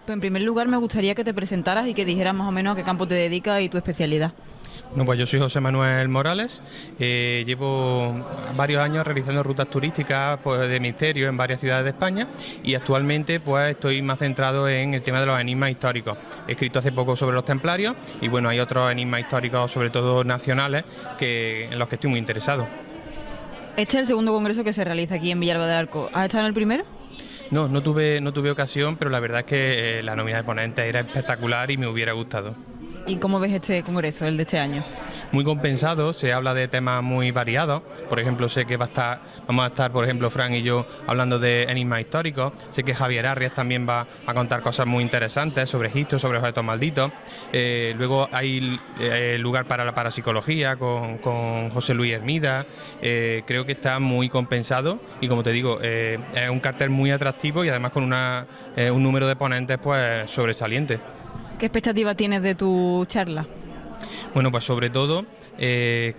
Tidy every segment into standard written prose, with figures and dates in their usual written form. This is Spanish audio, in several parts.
Pues en primer lugar me gustaría que te presentaras y que dijeras más o menos a qué campo te dedicas y tu especialidad. Bueno, pues yo soy José Manuel Morales, llevo varios años realizando rutas turísticas pues, de misterio en varias ciudades de España y actualmente pues estoy más centrado en el tema de los enigmas históricos. He escrito hace poco sobre los templarios y bueno, hay otros enigmas históricos, sobre todo nacionales, en los que estoy muy interesado. Este es el segundo congreso que se realiza aquí en Villalba del Arco. ¿Has estado en el primero? No tuve ocasión, pero la verdad es que la nómina de ponentes era espectacular y me hubiera gustado. ¿Y cómo ves este congreso, el de este año? Muy compensado, se habla de temas muy variados. Por ejemplo, sé que vamos a estar, por ejemplo, Fran y yo hablando de enigmas históricos. Sé que Javier Arrias también va a contar cosas muy interesantes sobre Egipto, sobre objetos malditos. Luego hay lugar para la parapsicología con José Luis Hermida. Creo que está muy compensado y, como te digo, es un cartel muy atractivo y además con un número de ponentes pues sobresaliente. ¿Qué expectativa tienes de tu charla? Bueno, pues sobre todo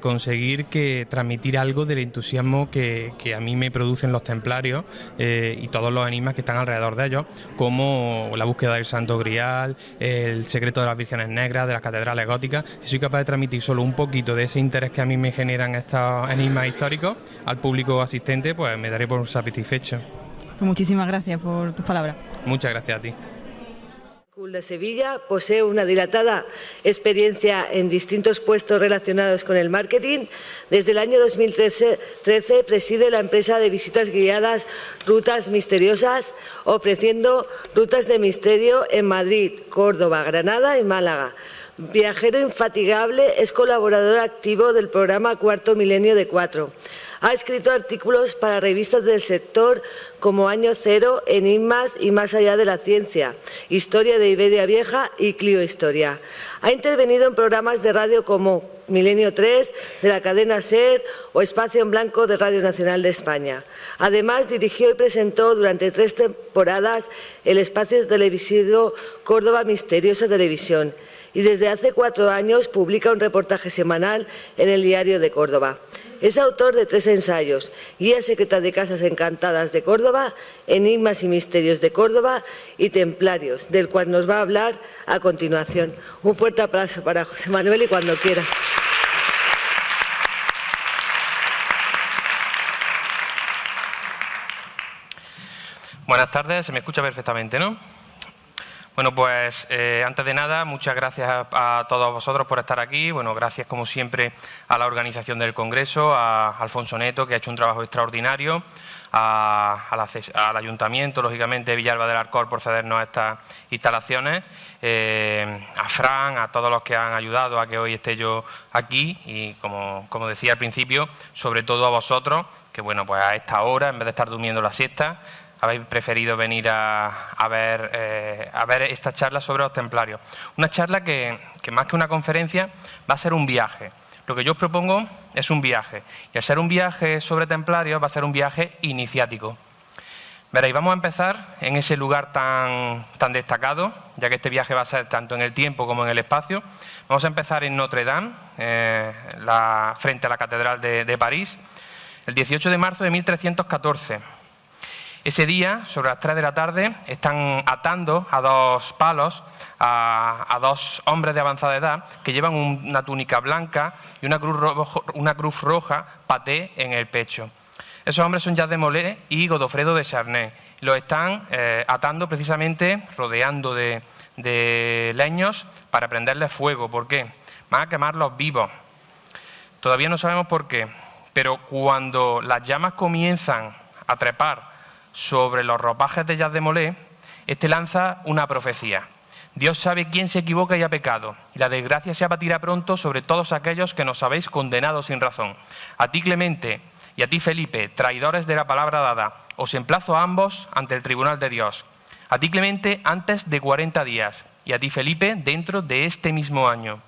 conseguir transmitir algo del entusiasmo que a mí me producen los templarios y todos los enigmas que están alrededor de ellos, como la búsqueda del Santo Grial, el secreto de las vírgenes negras, de las catedrales góticas. Si soy capaz de transmitir solo un poquito de ese interés que a mí me generan estos enigmas históricos al público asistente, pues me daré por satisfecho. Pues muchísimas gracias por tus palabras. Muchas gracias a ti. De Sevilla posee una dilatada experiencia en distintos puestos relacionados con el marketing. Desde el año 2013 preside la empresa de visitas guiadas Rutas Misteriosas, ofreciendo rutas de misterio en Madrid, Córdoba, Granada y Málaga. Viajero infatigable, es colaborador activo del programa Cuarto Milenio de 4. Ha escrito artículos para revistas del sector como Año Cero, Enigmas y Más allá de la ciencia, Historia de Iberia Vieja y Clio Historia. Ha intervenido en programas de radio como Milenio 3 de la cadena SER o Espacio en Blanco de Radio Nacional de España. Además, dirigió y presentó durante 3 temporadas el espacio televisivo Córdoba Misteriosa Televisión y desde hace 4 años publica un reportaje semanal en el Diario de Córdoba. Es autor de 3 ensayos: Guía secreta de Casas Encantadas de Córdoba, Enigmas y Misterios de Córdoba y Templarios, del cual nos va a hablar a continuación. Un fuerte aplauso para José Manuel y cuando quieras. Buenas tardes, se me escucha perfectamente, ¿no? Bueno, pues antes de nada, muchas gracias a todos vosotros por estar aquí. Bueno, gracias como siempre a la organización del Congreso, a Alfonso Neto, que ha hecho un trabajo extraordinario, al Ayuntamiento, lógicamente, de Villalba del Arcor por cedernos a estas instalaciones, a Fran, a todos los que han ayudado a que hoy esté yo aquí y, como decía al principio, sobre todo a vosotros, que bueno, pues a esta hora, en vez de estar durmiendo la siesta, habéis preferido venir a ver esta charla sobre los templarios. Una charla que más que una conferencia va a ser un viaje. Lo que yo os propongo es un viaje. Y al ser un viaje sobre templarios va a ser un viaje iniciático. Veréis, vamos a empezar en ese lugar tan destacado, ya que este viaje va a ser tanto en el tiempo como en el espacio. Vamos a empezar en Notre Dame, frente a la Catedral de París, el 18 de marzo de 1314. Ese día, sobre las 3 de la tarde, están atando a 2 palos a 2 hombres de avanzada edad que llevan una túnica blanca y una cruz roja paté en el pecho. Esos hombres son Jacques de Molay y Godofredo de Charnay. Los están atando precisamente, rodeando de leños para prenderles fuego. ¿Por qué? Van a quemarlos vivos. Todavía no sabemos por qué, pero cuando las llamas comienzan a trepar sobre los ropajes de Jacques de Molay, este lanza una profecía. Dios sabe quién se equivoca y ha pecado, y la desgracia se abatirá pronto sobre todos aquellos que nos habéis condenado sin razón. A ti, Clemente, y a ti, Felipe, traidores de la palabra dada, os emplazo a ambos ante el tribunal de Dios. A ti, Clemente, antes de 40 días, y a ti, Felipe, dentro de este mismo año.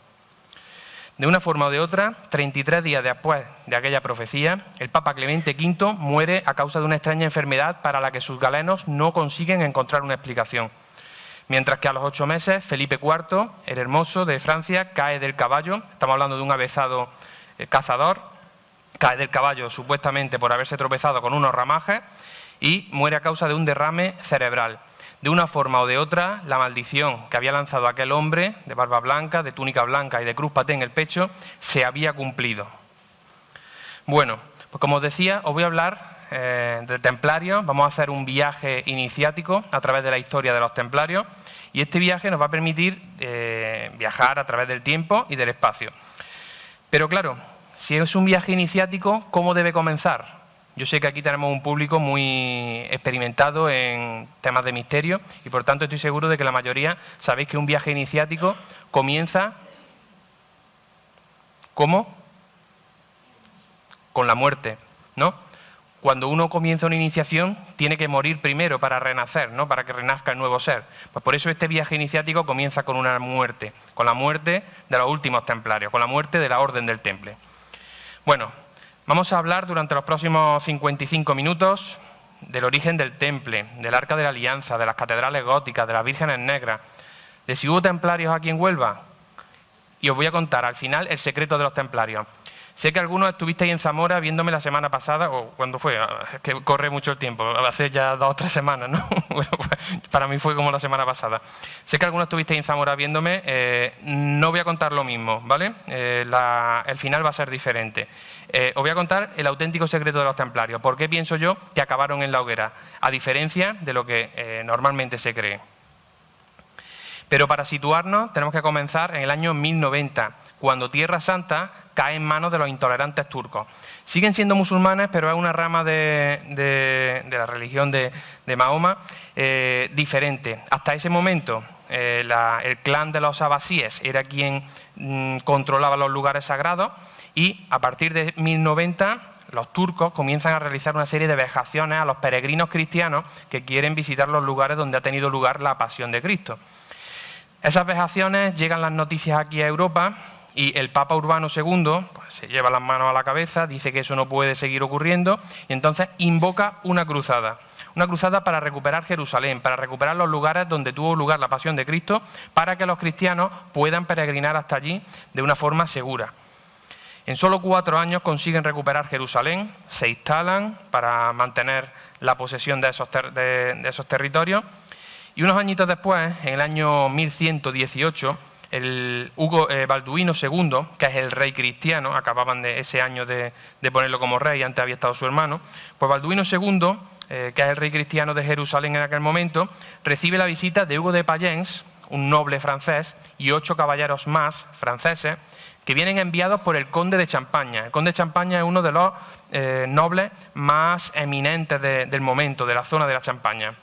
De una forma o de otra, 33 días después de aquella profecía, el Papa Clemente V muere a causa de una extraña enfermedad para la que sus galenos no consiguen encontrar una explicación. Mientras que a los 8 meses, Felipe IV, el Hermoso de Francia, cae del caballo. Estamos hablando de un avezado cazador. Cae del caballo supuestamente por haberse tropezado con unos ramajes y muere a causa de un derrame cerebral. De una forma o de otra, la maldición que había lanzado aquel hombre de barba blanca, de túnica blanca y de cruz paté en el pecho, se había cumplido. Bueno, pues como os decía, os voy a hablar de templarios. Vamos a hacer un viaje iniciático a través de la historia de los templarios y este viaje nos va a permitir viajar a través del tiempo y del espacio. Pero claro, si es un viaje iniciático, ¿cómo debe comenzar? Yo sé que aquí tenemos un público muy experimentado en temas de misterio y por tanto estoy seguro de que la mayoría sabéis que un viaje iniciático comienza ¿cómo? Con la muerte, ¿no? Cuando uno comienza una iniciación, tiene que morir primero para renacer, ¿no? Para que renazca el nuevo ser. Pues por eso este viaje iniciático comienza con una muerte, con la muerte de los últimos templarios, con la muerte de la Orden del Temple. Bueno, vamos a hablar durante los próximos 55 minutos del origen del Temple, del Arca de la Alianza, de las catedrales góticas, de las vírgenes negras, de si hubo templarios aquí en Huelva. Y os voy a contar al final el secreto de los templarios. Sé que algunos estuvisteis en Zamora viéndome la semana pasada, o cuando fue, es que corre mucho el tiempo, hace ya 2 o 3 semanas, ¿no? Bueno, pues, para mí fue como la semana pasada. Sé que algunos estuvisteis en Zamora viéndome, no voy a contar lo mismo, ¿vale? El final va a ser diferente. Os voy a contar el auténtico secreto de los templarios. ¿Por qué pienso yo que acabaron en la hoguera? A diferencia de lo que normalmente se cree. Pero para situarnos tenemos que comenzar en el año 1090, cuando Tierra Santa cae en manos de los intolerantes turcos. Siguen siendo musulmanes, pero es una rama de la religión de Mahoma diferente. Hasta ese momento el clan de los abasíes era quien controlaba los lugares sagrados y a partir de 1090 los turcos comienzan a realizar una serie de vejaciones a los peregrinos cristianos que quieren visitar los lugares donde ha tenido lugar la pasión de Cristo. Esas vejaciones llegan las noticias aquí a Europa y el Papa Urbano II pues, se lleva las manos a la cabeza, dice que eso no puede seguir ocurriendo y entonces invoca una cruzada para recuperar Jerusalén, para recuperar los lugares donde tuvo lugar la pasión de Cristo, para que los cristianos puedan peregrinar hasta allí de una forma segura. En solo 4 años consiguen recuperar Jerusalén, se instalan para mantener la posesión de esos territorios. Y unos añitos después, en el año 1118, el Balduino II, que es el rey cristiano, acababan de ese año de ponerlo como rey, antes había estado su hermano, pues Balduino II, que es el rey cristiano de Jerusalén en aquel momento, recibe la visita de Hugo de Payens, un noble francés, y 8 caballeros más franceses, que vienen enviados por el conde de Champaña. El conde de Champaña es uno de los nobles más eminentes del momento, de la zona de la Champaña.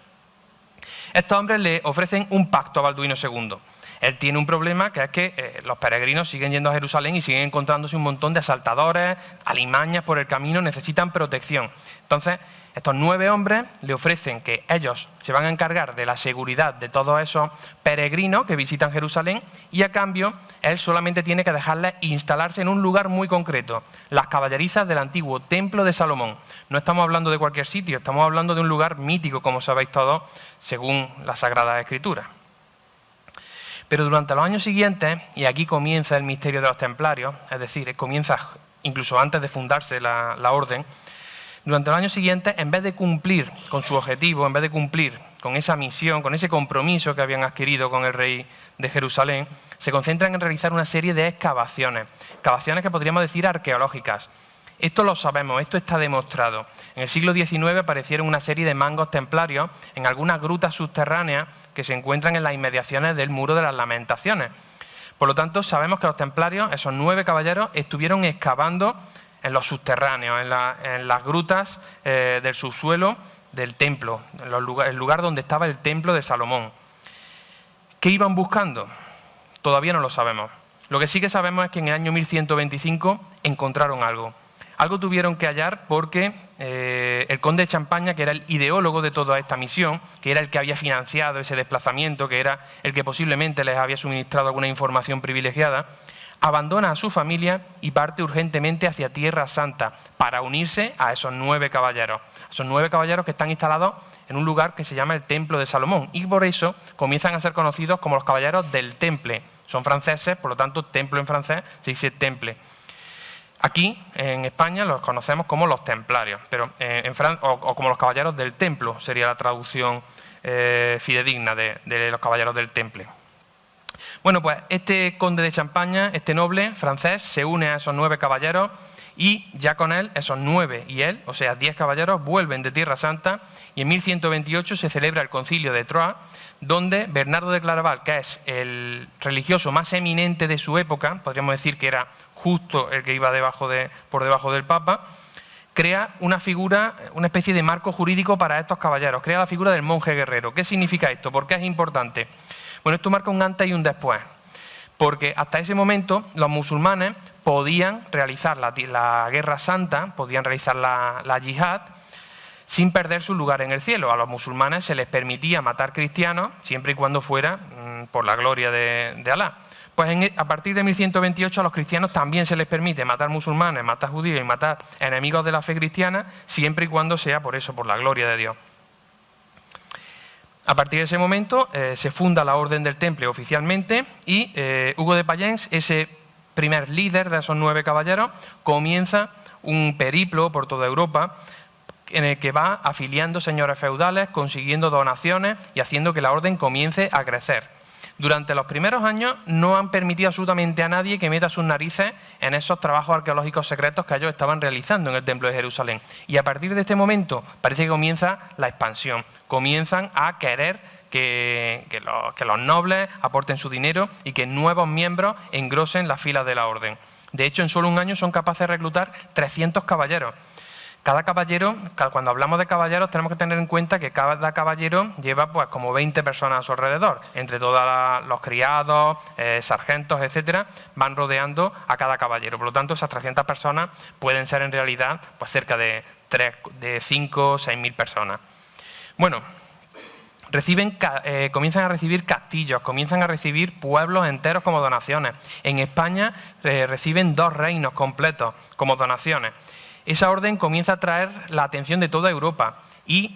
Estos hombres le ofrecen un pacto a Balduino II. Él tiene un problema, que es que los peregrinos siguen yendo a Jerusalén y siguen encontrándose un montón de asaltadores, alimañas por el camino, necesitan protección. Entonces, estos 9 hombres le ofrecen que ellos se van a encargar de la seguridad de todos esos peregrinos que visitan Jerusalén y a cambio él solamente tiene que dejarles instalarse en un lugar muy concreto, las caballerizas del antiguo Templo de Salomón. No estamos hablando de cualquier sitio, estamos hablando de un lugar mítico, como sabéis todos, según las Sagradas Escrituras. Pero durante los años siguientes, y aquí comienza el misterio de los templarios, es decir, comienza incluso antes de fundarse la orden, durante los años siguientes, en vez de cumplir con su objetivo, en vez de cumplir con esa misión, con ese compromiso que habían adquirido con el rey de Jerusalén, se concentran en realizar una serie de excavaciones que podríamos decir arqueológicas. Esto lo sabemos, esto está demostrado. En el siglo XIX aparecieron una serie de mangos templarios en algunas grutas subterráneas que se encuentran en las inmediaciones del Muro de las Lamentaciones. Por lo tanto, sabemos que los templarios, esos 9 caballeros, estuvieron excavando en los subterráneos, en las grutas del subsuelo del templo, el lugar donde estaba el templo de Salomón. ¿Qué iban buscando? Todavía no lo sabemos. Lo que sí que sabemos es que en el año 1125 encontraron algo. Algo tuvieron que hallar porque el conde de Champaña, que era el ideólogo de toda esta misión, que era el que había financiado ese desplazamiento, que era el que posiblemente les había suministrado alguna información privilegiada, abandona a su familia y parte urgentemente hacia Tierra Santa para unirse a esos 9 caballeros. Esos 9 caballeros que están instalados en un lugar que se llama el Templo de Salomón y por eso comienzan a ser conocidos como los caballeros del Temple. Son franceses, por lo tanto, templo en francés se dice Temple. Aquí, en España, los conocemos como los templarios, pero o como los caballeros del templo sería la traducción fidedigna de los caballeros del Temple. Bueno, pues este conde de Champaña, este noble francés, se une a esos 9 caballeros y ya con él, esos 9 y él, o sea, 10 caballeros, vuelven de Tierra Santa y en 1128 se celebra el Concilio de Troyes, donde Bernardo de Claraval, que es el religioso más eminente de su época, podríamos decir que era justo el que iba por debajo del Papa, crea una figura, una especie de marco jurídico para estos caballeros, crea la figura del monje guerrero. ¿Qué significa esto? ¿Por qué es importante? Bueno, esto marca un antes y un después, porque hasta ese momento los musulmanes podían realizar la guerra santa, podían realizar la yihad, sin perder su lugar en el cielo. A los musulmanes se les permitía matar cristianos siempre y cuando fuera por la gloria de Alá. Pues a partir de 1128 a los cristianos también se les permite matar musulmanes, matar judíos y matar enemigos de la fe cristiana, siempre y cuando sea por eso, por la gloria de Dios. A partir de ese momento se funda la Orden del Temple oficialmente y Hugo de Payens, ese primer líder de esos 9 caballeros, comienza un periplo por toda Europa en el que va afiliando señores feudales, consiguiendo donaciones y haciendo que la orden comience a crecer. Durante los primeros años no han permitido absolutamente a nadie que meta sus narices en esos trabajos arqueológicos secretos que ellos estaban realizando en el Templo de Jerusalén. Y a partir de este momento parece que comienza la expansión. Comienzan a querer que los nobles aporten su dinero y que nuevos miembros engrosen las filas de la orden. De hecho, en solo un año son capaces de reclutar 300 caballeros. Cada caballero, cuando hablamos de caballeros, tenemos que tener en cuenta que cada caballero lleva pues como 20 personas a su alrededor. Entre todos los criados, sargentos, etcétera, van rodeando a cada caballero. Por lo tanto, esas 300 personas pueden ser en realidad pues cerca de 5 o 6.000 personas. Bueno, comienzan a recibir castillos, comienzan a recibir pueblos enteros como donaciones. En España reciben 2 reinos completos como donaciones. Esa orden comienza a atraer la atención de toda Europa y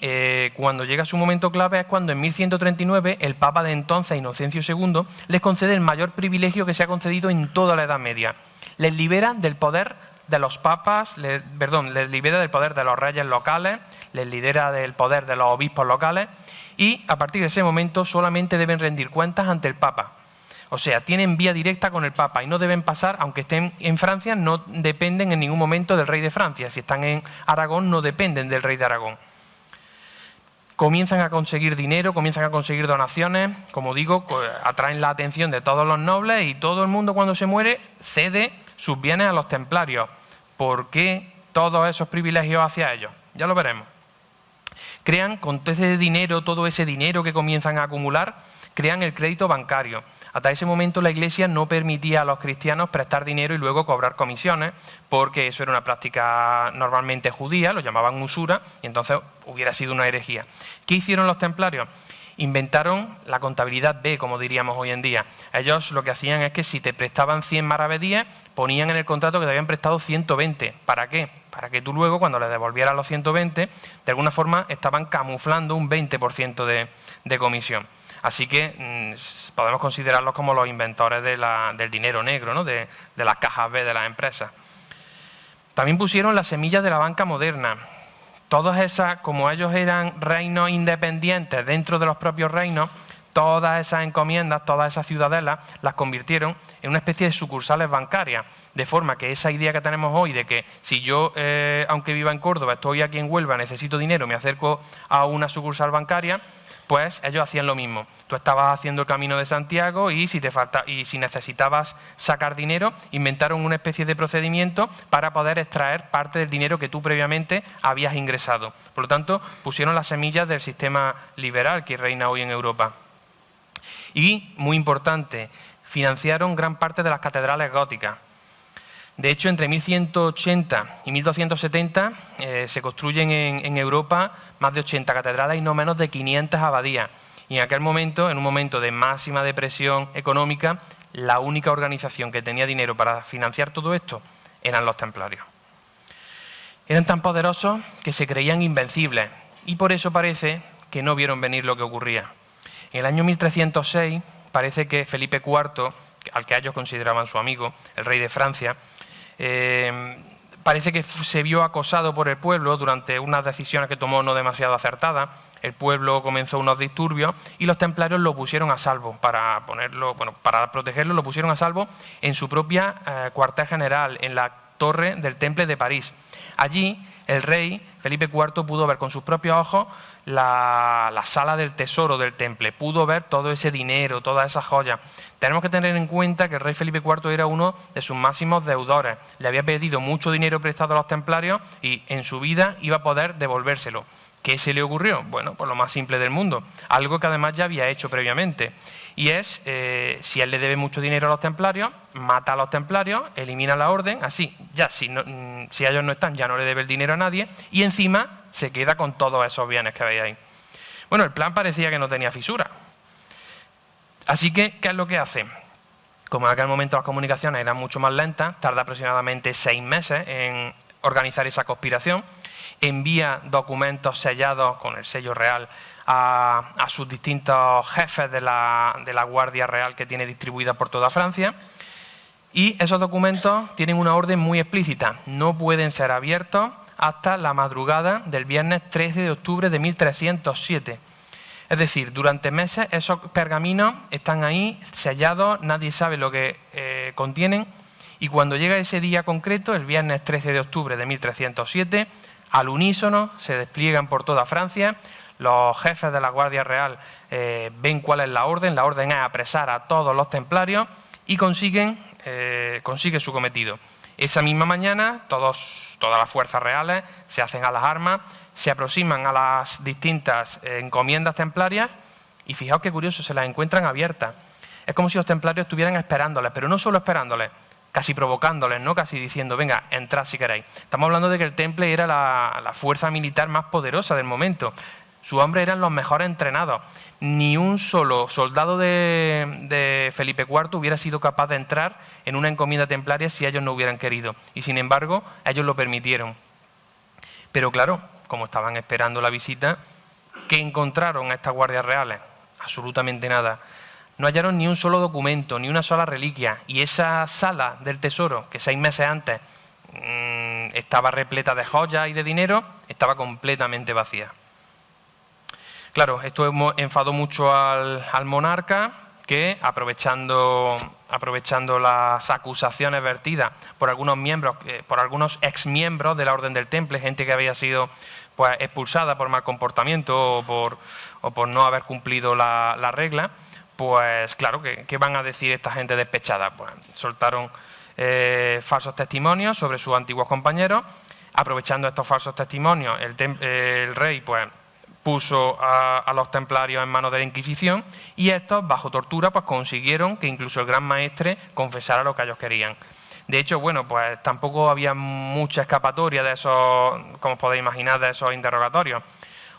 cuando llega su momento clave es cuando en 1139 el Papa de entonces, Inocencio II, les concede el mayor privilegio que se ha concedido en toda la Edad Media. Les libera del poder de los papas, les libera del poder de los reyes locales, les libera del poder de los obispos locales y a partir de ese momento solamente deben rendir cuentas ante el Papa. O sea, tienen vía directa con el Papa y no deben pasar, aunque estén en Francia, no dependen en ningún momento del rey de Francia. Si están en Aragón, no dependen del rey de Aragón. Comienzan a conseguir dinero, comienzan a conseguir donaciones, como digo, atraen la atención de todos los nobles y todo el mundo cuando se muere cede sus bienes a los templarios. ¿Por qué todos esos privilegios hacia ellos? Ya lo veremos. Crean, con todo ese dinero que comienzan a acumular, crean el crédito bancario. Hasta ese momento la Iglesia no permitía a los cristianos prestar dinero y luego cobrar comisiones, porque eso era una práctica normalmente judía, lo llamaban usura, y entonces hubiera sido una herejía. ¿Qué hicieron los templarios? Inventaron la contabilidad B, como diríamos hoy en día. Ellos lo que hacían es que si te prestaban 100 maravedíes, ponían en el contrato que te habían prestado 120. ¿Para qué? Para que tú luego, cuando les devolvieras los 120, de alguna forma estaban camuflando un 20% de comisión. Así que podemos considerarlos como los inventores del dinero negro, ¿no? de las cajas B de las empresas. También pusieron las semillas de la banca moderna. Todas esas, como ellos eran reinos independientes dentro de los propios reinos, todas esas encomiendas, todas esas ciudadelas, las convirtieron en una especie de sucursales bancarias, de forma que esa idea que tenemos hoy de que si yo, aunque viva en Córdoba, estoy aquí en Huelva, necesito dinero, me acerco a una sucursal bancaria, pues ellos hacían lo mismo. Tú estabas haciendo el Camino de Santiago y si necesitabas sacar dinero, inventaron una especie de procedimiento para poder extraer parte del dinero que tú previamente habías ingresado. Por lo tanto, pusieron las semillas del sistema liberal que reina hoy en Europa. Y, muy importante, financiaron gran parte de las catedrales góticas. De hecho, entre 1180 y 1270 se construyen en Europa más de 80 catedrales y no menos de 500 abadías. Y en aquel momento, en un momento de máxima depresión económica, la única organización que tenía dinero para financiar todo esto eran los templarios. Eran tan poderosos que se creían invencibles y por eso parece que no vieron venir lo que ocurría. En el año 1306 parece que Felipe IV, al que ellos consideraban su amigo, el rey de Francia, parece que se vio acosado por el pueblo durante unas decisiones que tomó no demasiado acertadas. El pueblo comenzó unos disturbios y los templarios lo pusieron a salvo. Para protegerlo lo pusieron a salvo en su propia cuartel general, en la torre del Temple de París. Allí el rey Felipe IV pudo ver con sus propios ojos la sala del tesoro del Temple, pudo ver todo ese dinero, todas esas joyas. Tenemos que tener en cuenta que el rey Felipe IV era uno de sus máximos deudores. Le había pedido mucho dinero prestado a los templarios y en su vida iba a poder devolvérselo. ¿Qué se le ocurrió? Bueno, pues lo más simple del mundo, algo que además ya había hecho previamente. Y es, si él le debe mucho dinero a los templarios, mata a los templarios, elimina la orden, así, ya si ellos no están, ya no le debe el dinero a nadie, y encima se queda con todos esos bienes que veis ahí. Bueno, el plan parecía que no tenía fisura. Así que, ¿qué es lo que hace? Como en aquel momento las comunicaciones eran mucho más lentas, tarda aproximadamente 6 meses en organizar esa conspiración, envía documentos sellados con el sello real a sus distintos jefes de la Guardia Real que tiene distribuida por toda Francia, y esos documentos tienen una orden muy explícita, no pueden ser abiertos hasta la madrugada del viernes 13 de octubre de 1307. Es decir, durante meses esos pergaminos están ahí sellados, nadie sabe lo que contienen, y cuando llega ese día concreto, el viernes 13 de octubre de 1307, al unísono se despliegan por toda Francia. Los jefes de la Guardia Real ven cuál es la orden es apresar a todos los templarios y consigue su cometido. Esa misma mañana todas las fuerzas reales se hacen a las armas, se aproximan a las distintas encomiendas templarias y fijaos qué curioso, se las encuentran abiertas. Es como si los templarios estuvieran esperándoles, pero no solo esperándoles, casi provocándoles, ¿no? Casi diciendo, venga, entrad si queréis. Estamos hablando de que el Temple era la fuerza militar más poderosa del momento. Sus hombres eran los mejores entrenados. Ni un solo soldado de Felipe IV hubiera sido capaz de entrar en una encomienda templaria si ellos no hubieran querido. Y sin embargo, ellos lo permitieron. Pero claro, como estaban esperando la visita, ¿qué encontraron estas guardias reales? Absolutamente nada. No hallaron ni un solo documento, ni una sola reliquia. Y esa sala del tesoro, que 6 meses antes estaba repleta de joyas y de dinero, estaba completamente vacía. Claro, esto enfadó mucho al monarca, que aprovechando las acusaciones vertidas por algunos miembros, por algunos exmiembros de la Orden del Temple, gente que había sido pues expulsada por mal comportamiento o por no haber cumplido la regla, pues claro, ¿qué van a decir esta gente despechada? Pues soltaron falsos testimonios sobre sus antiguos compañeros. Aprovechando estos falsos testimonios, el rey pues puso a los templarios en manos de la Inquisición y estos, bajo tortura, pues consiguieron que incluso el Gran Maestre confesara lo que ellos querían. De hecho, bueno, pues tampoco había mucha escapatoria de esos, como os podéis imaginar, de esos interrogatorios.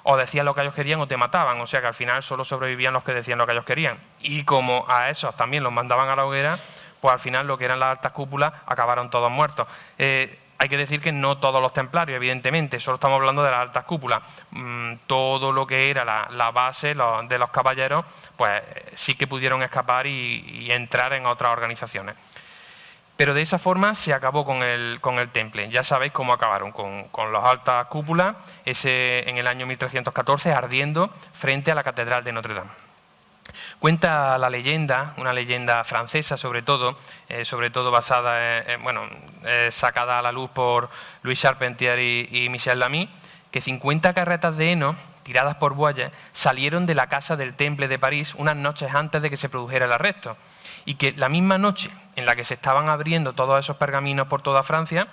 O decían lo que ellos querían o te mataban, o sea que al final solo sobrevivían los que decían lo que ellos querían. Y como a esos también los mandaban a la hoguera, pues al final lo que eran las altas cúpulas acabaron todos muertos. Hay que decir que no todos los templarios, evidentemente, solo estamos hablando de las altas cúpulas. Todo lo que era la base de los caballeros, pues sí que pudieron escapar y entrar en otras organizaciones. Pero de esa forma se acabó con el Temple. Ya sabéis cómo acabaron, con las altas cúpulas, en el año 1314, ardiendo frente a la Catedral de Notre Dame. Cuenta la leyenda, una leyenda francesa sobre todo basada, sacada a la luz por Louis Charpentier y Michel Lamy, que 50 carretas de heno tiradas por bueyes salieron de la casa del Temple de París unas noches antes de que se produjera el arresto. Y que la misma noche en la que se estaban abriendo todos esos pergaminos por toda Francia,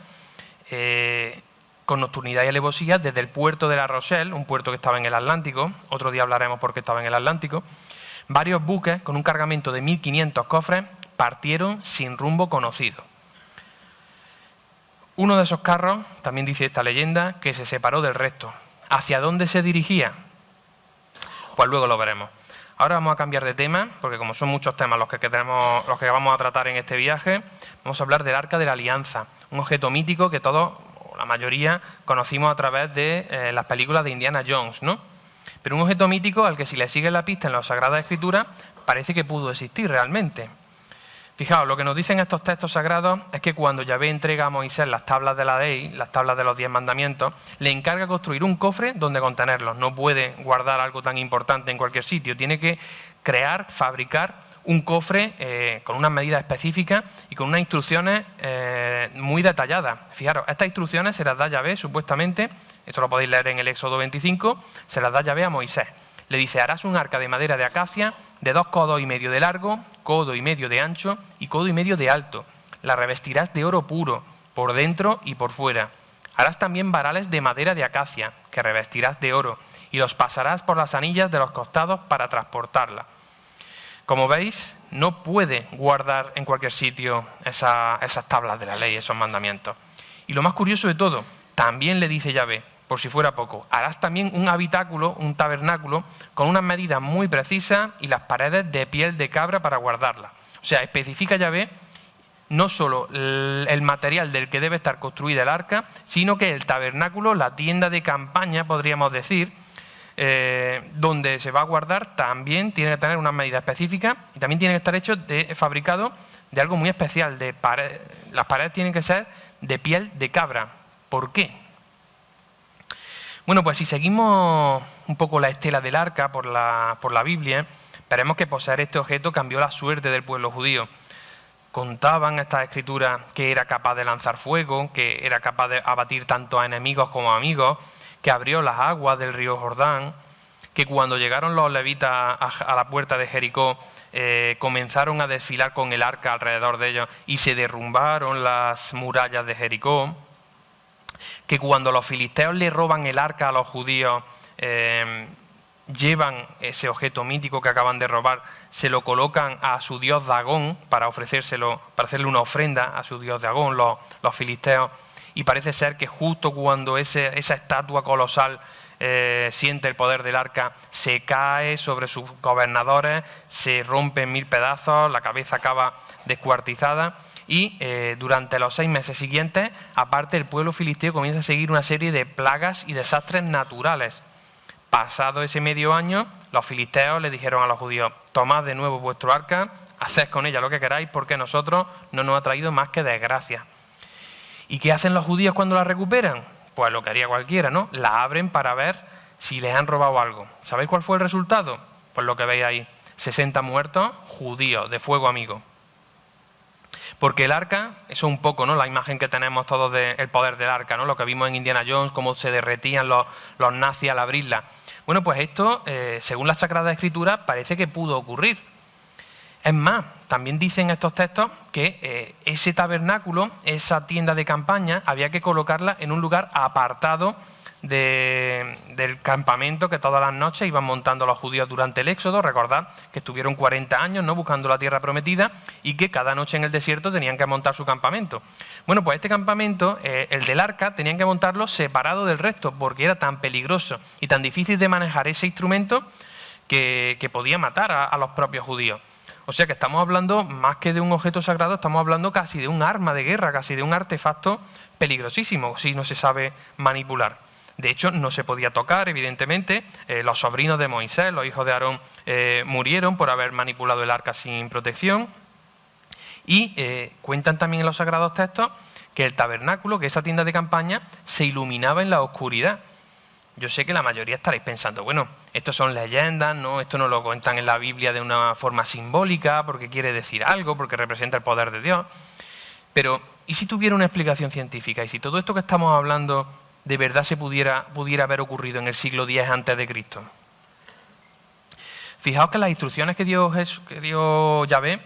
con nocturnidad y alevosía, desde el puerto de La Rochelle, un puerto que estaba en el Atlántico, otro día hablaremos por qué estaba en el Atlántico, varios buques con un cargamento de 1.500 cofres partieron sin rumbo conocido. Uno de esos carros, también dice esta leyenda, que se separó del resto. ¿Hacia dónde se dirigía? Pues luego lo veremos. Ahora vamos a cambiar de tema, porque como son muchos temas los que vamos a tratar en este viaje, vamos a hablar del Arca de la Alianza, un objeto mítico que todos, o la mayoría, conocimos a través de las películas de Indiana Jones, ¿no? Pero un objeto mítico al que si le sigue la pista en la Sagrada Escritura parece que pudo existir realmente. Fijaos, lo que nos dicen estos textos sagrados es que cuando Yahvé entrega a Moisés las tablas de la ley, las tablas de los 10 mandamientos, le encarga construir un cofre donde contenerlos. No puede guardar algo tan importante en cualquier sitio. Tiene que crear, fabricar un cofre con unas medidas específicas y con unas instrucciones muy detalladas. Fijaros, estas instrucciones se las da Yahvé, supuestamente, esto lo podéis leer en el Éxodo 25, se las da Yahvé a Moisés. Le dice, harás un arca de madera de acacia de 2,5 codos de largo, 1,5 codos de ancho y 1,5 codos de alto. La revestirás de oro puro, por dentro y por fuera. Harás también varales de madera de acacia, que revestirás de oro, y los pasarás por las anillas de los costados para transportarla. Como veis, no puede guardar en cualquier sitio esas tablas de la ley, esos mandamientos. Y lo más curioso de todo, también le dice Yahvé, por si fuera poco, harás también un habitáculo, un tabernáculo, con unas medidas muy precisas y las paredes de piel de cabra para guardarla. O sea, especifica Yahvé no solo el material del que debe estar construida el arca, sino que el tabernáculo, la tienda de campaña, podríamos decir, donde se va a guardar, también tiene que tener unas medidas específicas y también tiene que estar hecho fabricado de algo muy especial. Las paredes tienen que ser de piel de cabra. ¿Por qué? Bueno, pues si seguimos un poco la estela del arca por la Biblia, veremos que poseer este objeto cambió la suerte del pueblo judío. Contaban estas escrituras que era capaz de lanzar fuego, que era capaz de abatir tanto a enemigos como a amigos, que abrió las aguas del río Jordán, que cuando llegaron los levitas a la puerta de Jericó, comenzaron a desfilar con el arca alrededor de ellos y se derrumbaron las murallas de Jericó, que cuando los filisteos le roban el arca a los judíos, llevan ese objeto mítico que acaban de robar, se lo colocan a su dios Dagón para ofrecérselo, para hacerle una ofrenda a su dios Dagón, los filisteos, y parece ser que justo cuando esa estatua colosal siente el poder del arca, se cae sobre sus gobernadores, se rompe en 1000 pedazos, la cabeza acaba descuartizada. Y durante los 6 meses siguientes, aparte, el pueblo filisteo comienza a seguir una serie de plagas y desastres naturales. Pasado ese medio año, los filisteos le dijeron a los judíos, tomad de nuevo vuestro arca, haced con ella lo que queráis, porque nosotros no nos ha traído más que desgracia. ¿Y qué hacen los judíos cuando la recuperan? Pues lo que haría cualquiera, ¿no? La abren para ver si les han robado algo. ¿Sabéis cuál fue el resultado? Pues lo que veis ahí, 60 muertos judíos de fuego amigo. Porque el arca, eso es un poco, ¿no?, la imagen que tenemos todos del poder del arca, ¿no?, lo que vimos en Indiana Jones, cómo se derretían los nazis al abrirla. Bueno, pues esto, según la Sagrada Escritura, parece que pudo ocurrir. Es más, también dicen estos textos que ese tabernáculo, esa tienda de campaña, había que colocarla en un lugar apartado del campamento que todas las noches iban montando los judíos durante el Éxodo. Recordad que estuvieron 40 años, ¿no?, buscando la tierra prometida y que cada noche en el desierto tenían que montar su campamento. Bueno, pues este campamento, el del arca, tenían que montarlo separado del resto porque era tan peligroso y tan difícil de manejar ese instrumento que podía matar a los propios judíos. O sea que estamos hablando, más que de un objeto sagrado, estamos hablando casi de un arma de guerra, casi de un artefacto peligrosísimo si no se sabe manipular. De hecho, no se podía tocar, evidentemente. Los sobrinos de Moisés, los hijos de Aarón, murieron por haber manipulado el arca sin protección. Y cuentan también en los sagrados textos que el tabernáculo, que esa tienda de campaña, se iluminaba en la oscuridad. Yo sé que la mayoría estaréis pensando, bueno, esto son leyendas, ¿no? Esto no lo cuentan en la Biblia de una forma simbólica, porque quiere decir algo, porque representa el poder de Dios. Pero, ¿y si tuviera una explicación científica? ¿Y si todo esto que estamos hablando de verdad se pudiera haber ocurrido en el siglo X a.C.? Fijaos que las instrucciones que dio Yahvé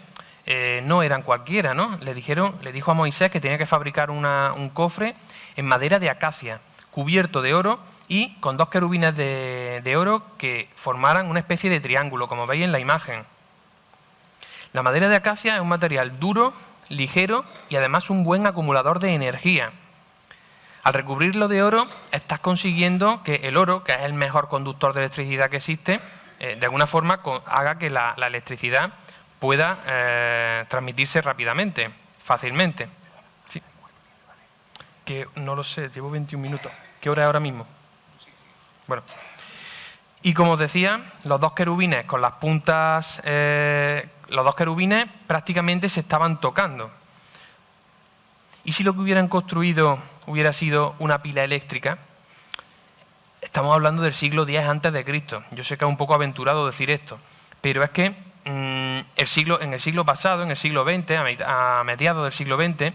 no eran cualquiera, ¿no? Le dijo a Moisés que tenía que fabricar un cofre en madera de acacia, cubierto de oro y con 2 querubines de oro que formaran una especie de triángulo, como veis en la imagen. La madera de acacia es un material duro, ligero y además un buen acumulador de energía. Al recubrirlo de oro, estás consiguiendo que el oro, que es el mejor conductor de electricidad que existe, de alguna forma haga que la electricidad pueda transmitirse rápidamente, fácilmente. ¿Sí? Que no lo sé, llevo 21 minutos. ¿Qué hora es ahora mismo? Bueno, Y como os decía, los dos querubines con las puntas, los dos querubines prácticamente se estaban tocando. ¿Y si lo que hubieran construido hubiera sido una pila eléctrica? Estamos hablando del siglo X a.C. Yo sé que es un poco aventurado decir esto, pero es que en el siglo pasado, en el siglo XX, a mediados del siglo XX,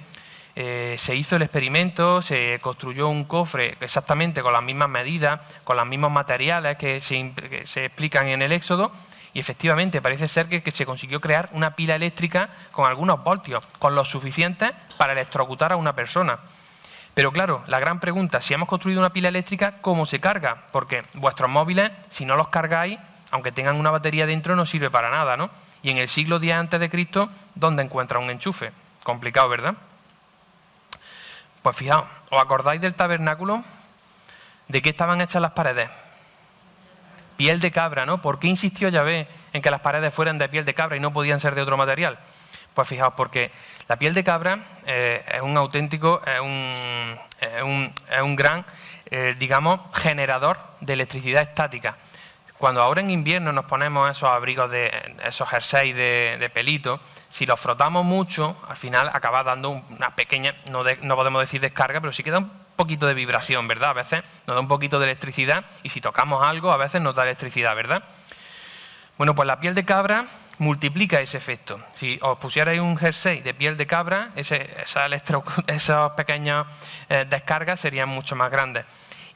se hizo el experimento, se construyó un cofre exactamente con las mismas medidas, con los mismos materiales que se explican en el Éxodo, y efectivamente parece ser que se consiguió crear una pila eléctrica con algunos voltios, con los suficientes para electrocutar a una persona. Pero claro, la gran pregunta, si hemos construido una pila eléctrica, ¿cómo se carga? Porque vuestros móviles, si no los cargáis, aunque tengan una batería dentro, no sirve para nada, ¿no? Y en el siglo X a.C., ¿dónde encuentra un enchufe? Complicado, ¿verdad? Pues fijaos, ¿os acordáis del tabernáculo? ¿De qué estaban hechas las paredes? Piel de cabra, ¿no? ¿Por qué insistió Yahvé en que las paredes fueran de piel de cabra y no podían ser de otro material? Pues fijaos, porque la piel de cabra es un auténtico, es un gran, digamos, generador de electricidad estática. Cuando ahora en invierno nos ponemos esos abrigos, esos jerseys de pelito, si los frotamos mucho, al final acaba dando una pequeña, no podemos decir descarga, pero sí que da un poquito de vibración, ¿verdad? A veces nos da un poquito de electricidad y si tocamos algo, a veces nos da electricidad, ¿verdad? Bueno, pues la piel de cabra multiplica ese efecto. Si os pusierais un jersey de piel de cabra, esas pequeñas descargas serían mucho más grandes.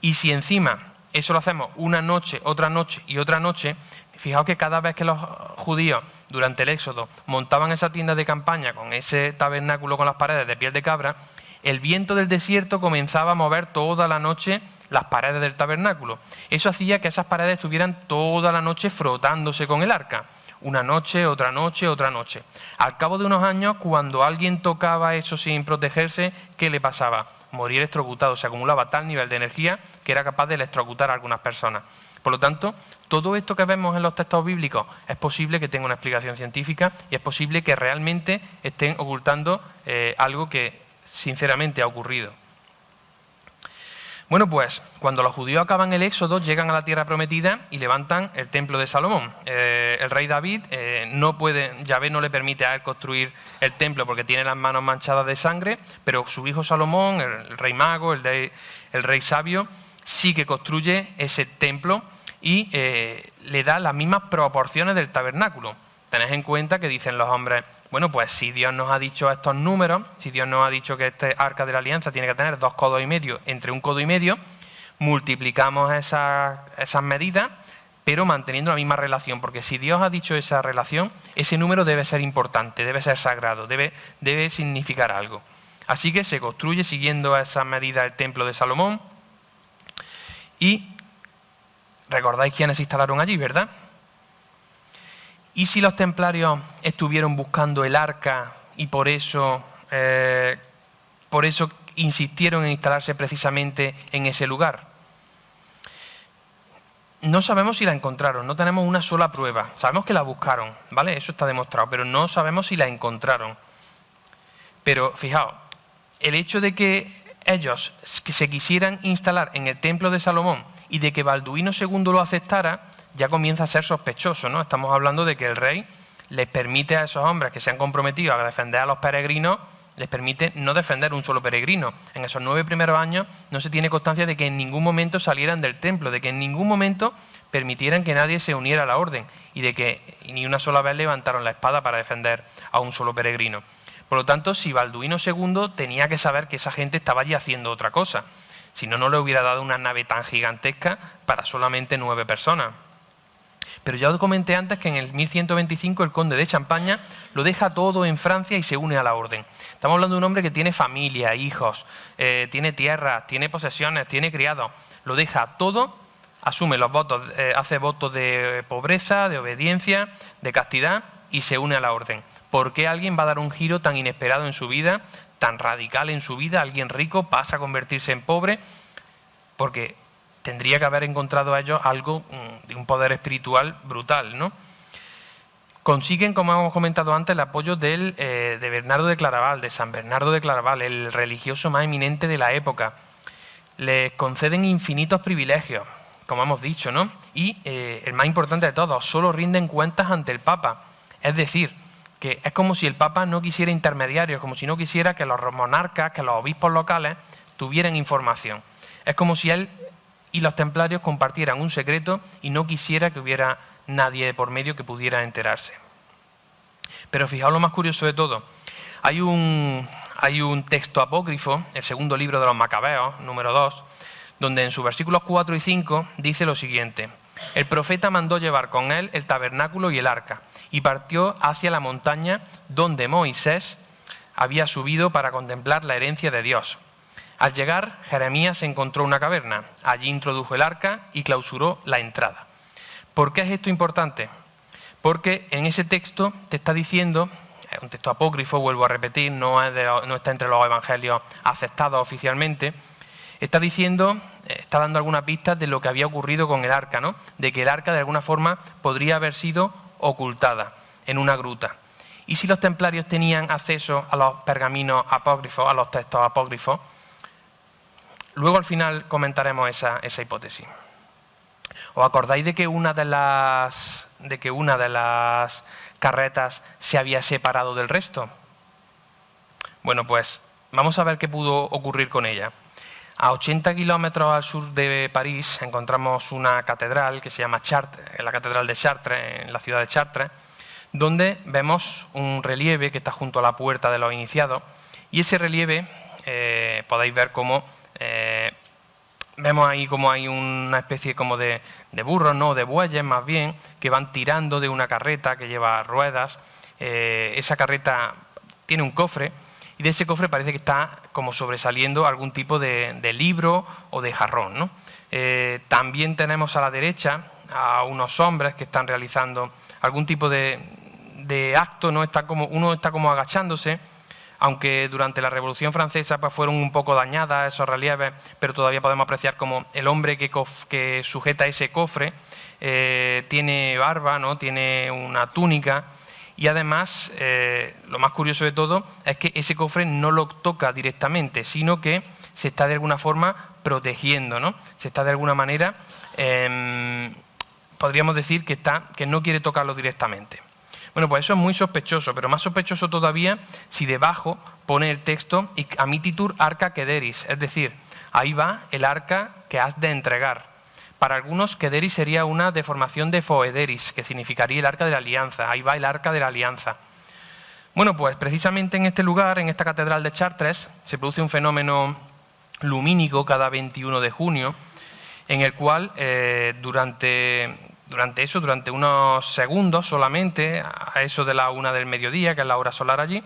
Y si encima eso lo hacemos una noche, otra noche y otra noche, fijaos que cada vez que los judíos durante el Éxodo montaban esa tienda de campaña con ese tabernáculo con las paredes de piel de cabra, el viento del desierto comenzaba a mover toda la noche las paredes del tabernáculo. Eso hacía que esas paredes estuvieran toda la noche frotándose con el arca. Una noche, otra noche, otra noche. Al cabo de unos años, cuando alguien tocaba eso sin protegerse, ¿qué le pasaba? Moría electrocutado. Se acumulaba tal nivel de energía que era capaz de electrocutar a algunas personas. Por lo tanto, todo esto que vemos en los textos bíblicos es posible que tenga una explicación científica y es posible que realmente estén ocultando algo que sinceramente ha ocurrido. Bueno, pues cuando los judíos acaban el Éxodo, llegan a la tierra prometida y levantan el templo de Salomón. El rey David Yahvé no le permite a él construir el templo porque tiene las manos manchadas de sangre, pero su hijo Salomón, el rey mago, el rey sabio, sí que construye ese templo y le da las mismas proporciones del tabernáculo. Tened en cuenta que dicen los hombres, bueno, pues si Dios nos ha dicho estos números, si Dios nos ha dicho que este arca de la alianza tiene que tener 2 codos y medio entre 1 codo y medio, multiplicamos esas medidas, pero manteniendo la misma relación, porque si Dios ha dicho esa relación, ese número debe ser importante, debe ser sagrado, debe significar algo. Así que se construye siguiendo esas medidas el templo de Salomón y recordáis quiénes se instalaron allí, ¿verdad? ¿Y si los templarios estuvieron buscando el arca y por eso insistieron en instalarse precisamente en ese lugar? No sabemos si la encontraron, no tenemos una sola prueba. Sabemos que la buscaron, ¿vale? Eso está demostrado, pero no sabemos si la encontraron. Pero fijaos, el hecho de que ellos se quisieran instalar en el templo de Salomón y de que Balduino II lo aceptara, ya comienza a ser sospechoso, ¿no? Estamos hablando de que el rey les permite a esos hombres que se han comprometido a defender a los peregrinos, les permite no defender un solo peregrino. En esos 9 primeros años no se tiene constancia de que en ningún momento salieran del templo, de que en ningún momento permitieran que nadie se uniera a la orden y de que ni una sola vez levantaron la espada para defender a un solo peregrino. Por lo tanto, si Balduino II tenía que saber que esa gente estaba allí haciendo otra cosa, si no, no le hubiera dado una nave tan gigantesca para solamente 9 personas. Pero ya os comenté antes que en el 1125 el conde de Champaña lo deja todo en Francia y se une a la orden. Estamos hablando de un hombre que tiene familia, hijos, tiene tierras, tiene posesiones, tiene criados. Lo deja todo, asume los votos, hace votos de pobreza, de obediencia, de castidad y se une a la orden. ¿Por qué alguien va a dar un giro tan inesperado en su vida, tan radical en su vida? Alguien rico pasa a convertirse en pobre porque tendría que haber encontrado a ellos algo de un poder espiritual brutal, ¿no? Consiguen, como hemos comentado antes, el apoyo de Bernardo de Claraval, de San Bernardo de Claraval, el religioso más eminente de la época. Les conceden infinitos privilegios. como hemos dicho, ¿no? Y el más importante de todos, solo rinden cuentas ante el Papa. Es decir, que es como si el Papa no quisiera intermediarios, como si no quisiera que los monarcas, que los obispos locales tuvieran información. Es como si él y los templarios compartieran un secreto y no quisiera que hubiera nadie de por medio que pudiera enterarse. Pero fijaos lo más curioso de todo. Hay un texto apócrifo, el segundo libro de los Macabeos, número 2, donde en sus versículos 4 y 5 dice lo siguiente: el profeta mandó llevar con él el tabernáculo y el arca, y partió hacia la montaña donde Moisés había subido para contemplar la herencia de Dios. Al llegar, Jeremías encontró una caverna. Allí introdujo el arca y clausuró la entrada. ¿Por qué es esto importante? Porque en ese texto te está diciendo, es un texto apócrifo, vuelvo a repetir, no está entre los evangelios aceptados oficialmente, está dando algunas pistas de lo que había ocurrido con el arca, ¿no? De que el arca de alguna forma podría haber sido ocultada en una gruta. Y si los templarios tenían acceso a los pergaminos apócrifos, a los textos apócrifos, luego al final comentaremos esa hipótesis. ¿Os acordáis de que una de las carretas se había separado del resto? Bueno, pues vamos a ver qué pudo ocurrir con ella. A 80 kilómetros al sur de París encontramos una catedral que se llama Chartres, la catedral de Chartres, en la ciudad de Chartres, donde vemos un relieve que está junto a la puerta de los iniciados, y ese relieve podéis ver cómo vemos ahí como hay una especie como de burros, ¿no?, de bueyes más bien, que van tirando de una carreta que lleva ruedas. Esa carreta tiene un cofre, y de ese cofre parece que está como sobresaliendo algún tipo de libro o de jarrón, ¿no? También tenemos a la derecha a unos hombres que están realizando algún tipo de acto, ¿no? Uno está como agachándose, aunque durante la Revolución Francesa pues fueron un poco dañadas esos relieves, pero todavía podemos apreciar como el hombre que sujeta ese cofre tiene barba, ¿no?, tiene una túnica, y además lo más curioso de todo es que ese cofre no lo toca directamente, sino que se está de alguna forma protegiendo, ¿no? Se está de alguna manera, podríamos decir que no quiere tocarlo directamente. Bueno, pues eso es muy sospechoso, pero más sospechoso todavía si debajo pone el texto amititur arca quederis, es decir, ahí va el arca que has de entregar. Para algunos, quederis sería una deformación de foederis, que significaría el arca de la alianza. Ahí va el arca de la alianza. Bueno, pues precisamente en este lugar, en esta catedral de Chartres, se produce un fenómeno lumínico cada 21 de junio, en el cual durante unos segundos solamente, a eso de la 1 del mediodía, que es la hora solar allí,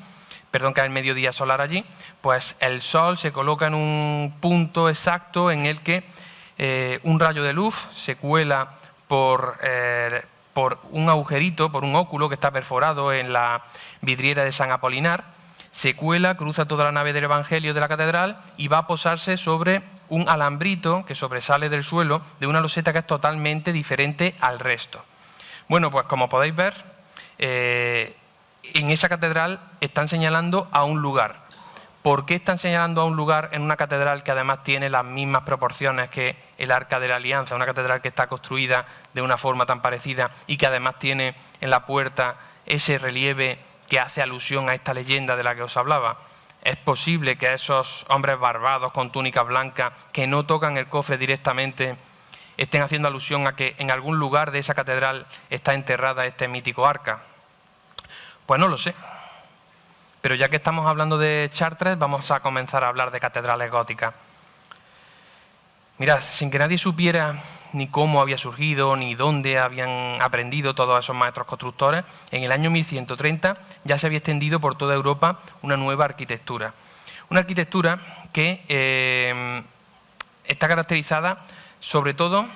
que es el mediodía solar allí, pues el sol se coloca en un punto exacto en el que un rayo de luz se cuela por un agujerito, por un óculo que está perforado en la vidriera de San Apolinar, se cuela, cruza toda la nave del Evangelio de la catedral y va a posarse sobre un alambrito que sobresale del suelo de una loseta que es totalmente diferente al resto. Bueno, pues como podéis ver, en esa catedral están señalando a un lugar. ¿Por qué están señalando a un lugar en una catedral que además tiene las mismas proporciones que el Arca de la Alianza? Una catedral que está construida de una forma tan parecida y que además tiene en la puerta ese relieve que hace alusión a esta leyenda de la que os hablaba. ¿Es posible que esos hombres barbados con túnicas blancas que no tocan el cofre directamente estén haciendo alusión a que en algún lugar de esa catedral está enterrada este mítico arca? Pues no lo sé. Pero ya que estamos hablando de Chartres, vamos a comenzar a hablar de catedrales góticas. Mirad, sin que nadie supiera ni cómo había surgido, ni dónde habían aprendido todos esos maestros constructores, en el año 1130 ya se había extendido por toda Europa una nueva arquitectura. Una arquitectura que está caracterizada sobre todo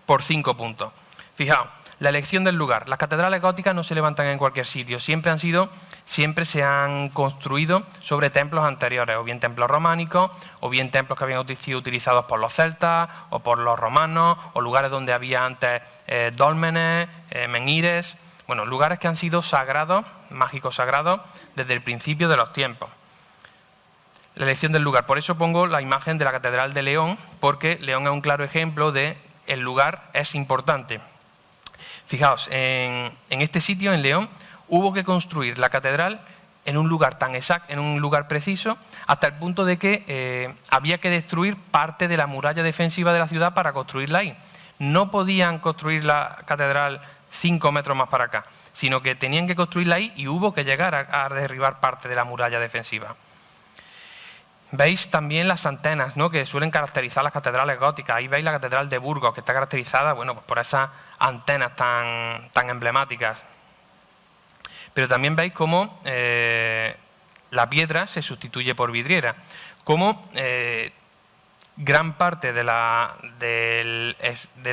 por 5 puntos. Fijaos, la elección del lugar. Las catedrales góticas no se levantan en cualquier sitio, siempre se han construido sobre templos anteriores, o bien templos románicos, o bien templos que habían sido utilizados por los celtas, o por los romanos, o lugares donde había antes dólmenes, menhires, bueno, lugares que han sido sagrados, mágicos sagrados, desde el principio de los tiempos. La elección del lugar, por eso pongo la imagen de la Catedral de León, porque León es un claro ejemplo de el lugar es importante. Fijaos, en este sitio, en León, hubo que construir la catedral en un lugar tan exacto, en un lugar preciso, hasta el punto de que había que destruir parte de la muralla defensiva de la ciudad para construirla ahí. No podían construir la catedral 5 metros más para acá, sino que tenían que construirla ahí y hubo que llegar a derribar parte de la muralla defensiva. Veis también las antenas, ¿no?, que suelen caracterizar las catedrales góticas. Ahí veis la catedral de Burgos, que está caracterizada, bueno, pues por esas antenas tan emblemáticas. Pero también veis cómo la piedra se sustituye por vidriera, cómo gran parte de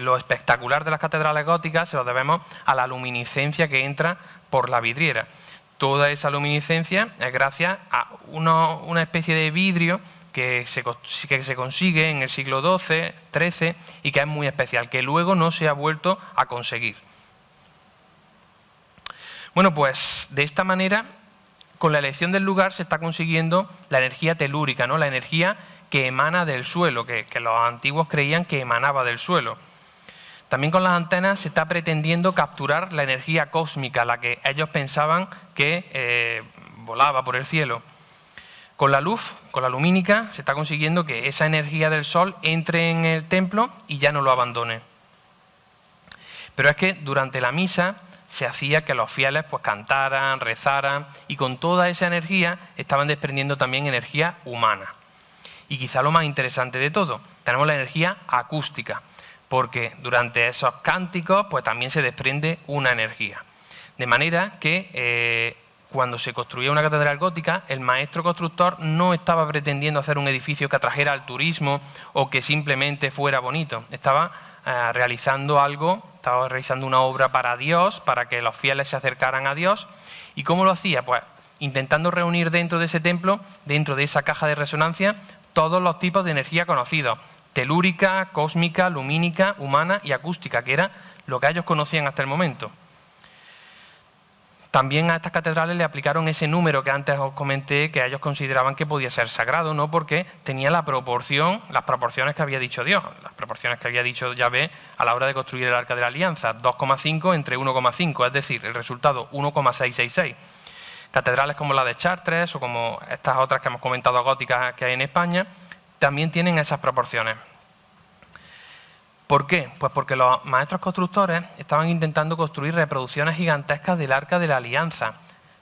lo espectacular de las catedrales góticas se lo debemos a la luminiscencia que entra por la vidriera. Toda esa luminiscencia es gracias a una especie de vidrio que se consigue en el siglo XII, XIII y que es muy especial, que luego no se ha vuelto a conseguir. Bueno, pues de esta manera, con la elección del lugar se está consiguiendo la energía telúrica, ¿no?, la energía que emana del suelo, que los antiguos creían que emanaba del suelo. También con las antenas se está pretendiendo capturar la energía cósmica, la que ellos pensaban que volaba por el cielo. Con la luz, con la lumínica, se está consiguiendo que esa energía del sol entre en el templo y ya no lo abandone. Pero es que durante la misa se hacía que los fieles pues cantaran, rezaran, y con toda esa energía estaban desprendiendo también energía humana. Y quizá lo más interesante de todo, tenemos la energía acústica, porque durante esos cánticos pues también se desprende una energía. De manera que cuando se construía una catedral gótica, el maestro constructor no estaba pretendiendo hacer un edificio que atrajera al turismo o que simplemente fuera bonito. Estaba realizando una obra para Dios, para que los fieles se acercaran a Dios. ¿Y cómo lo hacía? Pues intentando reunir dentro de ese templo, dentro de esa caja de resonancia, todos los tipos de energía conocidos: telúrica, cósmica, lumínica, humana y acústica, que era lo que ellos conocían hasta el momento. También a estas catedrales le aplicaron ese número que antes os comenté, que ellos consideraban que podía ser sagrado, ¿no?, porque tenía las proporciones que había dicho Dios, las proporciones que había dicho Yahvé a la hora de construir el Arca de la Alianza: 2,5 entre 1,5, es decir, el resultado 1,666. Catedrales como la de Chartres o como estas otras que hemos comentado góticas que hay en España también tienen esas proporciones. ¿Por qué? Pues porque los maestros constructores estaban intentando construir reproducciones gigantescas del Arca de la Alianza.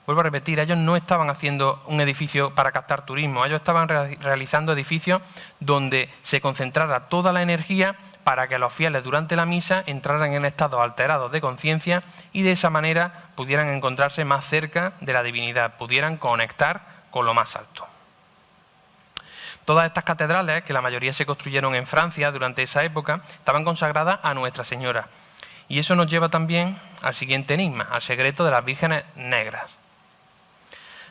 Vuelvo a repetir, ellos no estaban haciendo un edificio para captar turismo, ellos estaban realizando edificios donde se concentrara toda la energía para que los fieles durante la misa entraran en estados alterados de conciencia y de esa manera pudieran encontrarse más cerca de la divinidad, pudieran conectar con lo más alto. Todas estas catedrales, que la mayoría se construyeron en Francia durante esa época, estaban consagradas a Nuestra Señora. Y eso nos lleva también al siguiente enigma, al secreto de las vírgenes negras.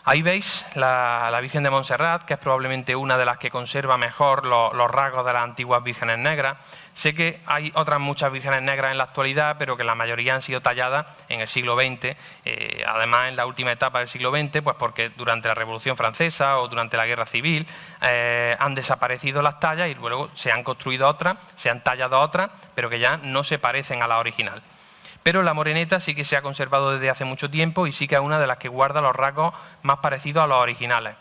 Ahí veis la Virgen de Montserrat, que es probablemente una de las que conserva mejor los rasgos de las antiguas vírgenes negras. Sé que hay otras muchas vírgenes negras en la actualidad, pero que la mayoría han sido talladas en el siglo XX, además en la última etapa del siglo XX, pues porque durante la Revolución Francesa o durante la Guerra Civil han desaparecido las tallas y luego se han construido otras, se han tallado otras, pero que ya no se parecen a la original. Pero la moreneta sí que se ha conservado desde hace mucho tiempo y sí que es una de las que guarda los rasgos más parecidos a los originales.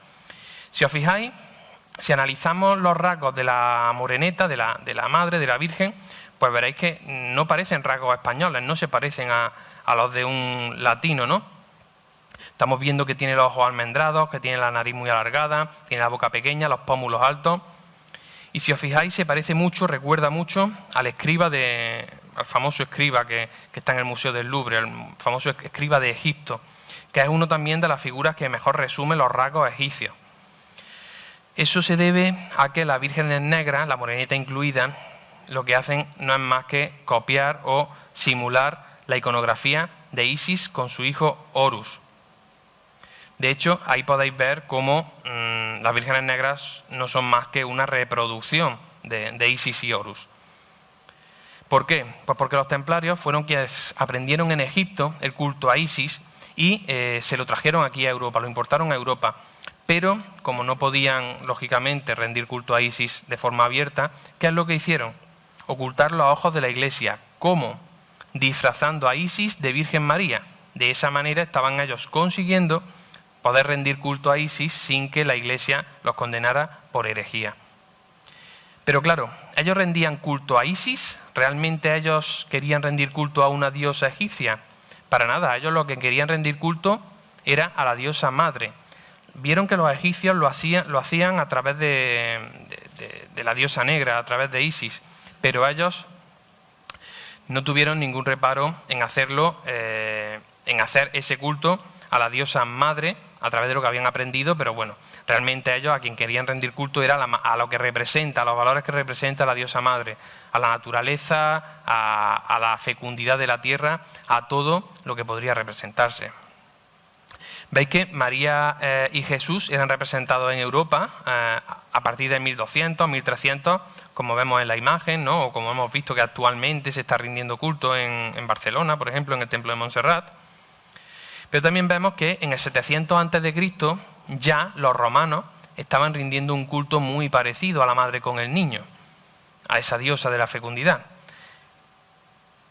Si os fijáis, si analizamos los rasgos de la moreneta, de la madre, de la Virgen, pues veréis que no parecen rasgos españoles, no se parecen a los de un latino, ¿no? Estamos viendo que tiene los ojos almendrados, que tiene la nariz muy alargada, tiene la boca pequeña, los pómulos altos. Y si os fijáis, se parece mucho, recuerda mucho al famoso escriba que está en el Museo del Louvre, el famoso escriba de Egipto, que es uno también de las figuras que mejor resume los rasgos egipcios. Eso se debe a que las vírgenes negras, la moreneta incluida, lo que hacen no es más que copiar o simular la iconografía de Isis con su hijo Horus. De hecho, ahí podéis ver cómo las vírgenes negras no son más que una reproducción de Isis y Horus. ¿Por qué? Pues porque los templarios fueron quienes aprendieron en Egipto el culto a Isis y se lo trajeron aquí a Europa, lo importaron a Europa. Pero, como no podían, lógicamente, rendir culto a Isis de forma abierta, ¿qué es lo que hicieron? ocultar los ojos de la Iglesia. ¿Cómo? Disfrazando a Isis de Virgen María. De esa manera estaban ellos consiguiendo poder rendir culto a Isis sin que la Iglesia los condenara por herejía. Pero claro, ¿ellos rendían culto a Isis? ¿Realmente ellos querían rendir culto a una diosa egipcia? Para nada, ellos lo que querían rendir culto era a la diosa madre. Vieron que los egipcios lo hacían a través de la diosa negra, a través de Isis, pero ellos no tuvieron ningún reparo en hacerlo, en hacer ese culto a la diosa madre a través de lo que habían aprendido, pero bueno, realmente ellos a quien querían rendir culto era a lo que representa, a los valores que representa la diosa madre, a la naturaleza, a la fecundidad de la tierra, a todo lo que podría representarse. Veis que María y Jesús eran representados en Europa a partir de 1200, 1300, como vemos en la imagen, ¿no? O como hemos visto que actualmente se está rindiendo culto en Barcelona, por ejemplo, en el Templo de Montserrat. Pero también vemos que en el 700 a.C. ya los romanos estaban rindiendo un culto muy parecido a la madre con el niño, a esa diosa de la fecundidad.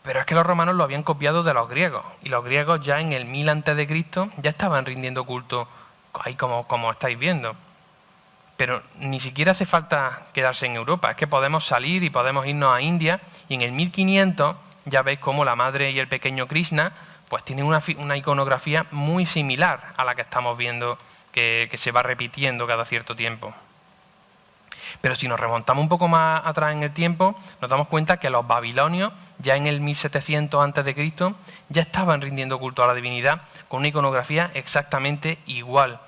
Pero es que los romanos lo habían copiado de los griegos, y los griegos ya en el 1000 a.C. ya estaban rindiendo culto, ahí como estáis viendo. Pero ni siquiera hace falta quedarse en Europa, es que podemos salir y podemos irnos a India, y en el 1500 ya veis cómo la madre y el pequeño Krishna pues tienen una iconografía muy similar a la que estamos viendo que se va repitiendo cada cierto tiempo. Pero si nos remontamos un poco más atrás en el tiempo, nos damos cuenta que los babilonios, ya en el 1700 a.C., ya estaban rindiendo culto a la divinidad con una iconografía exactamente igual.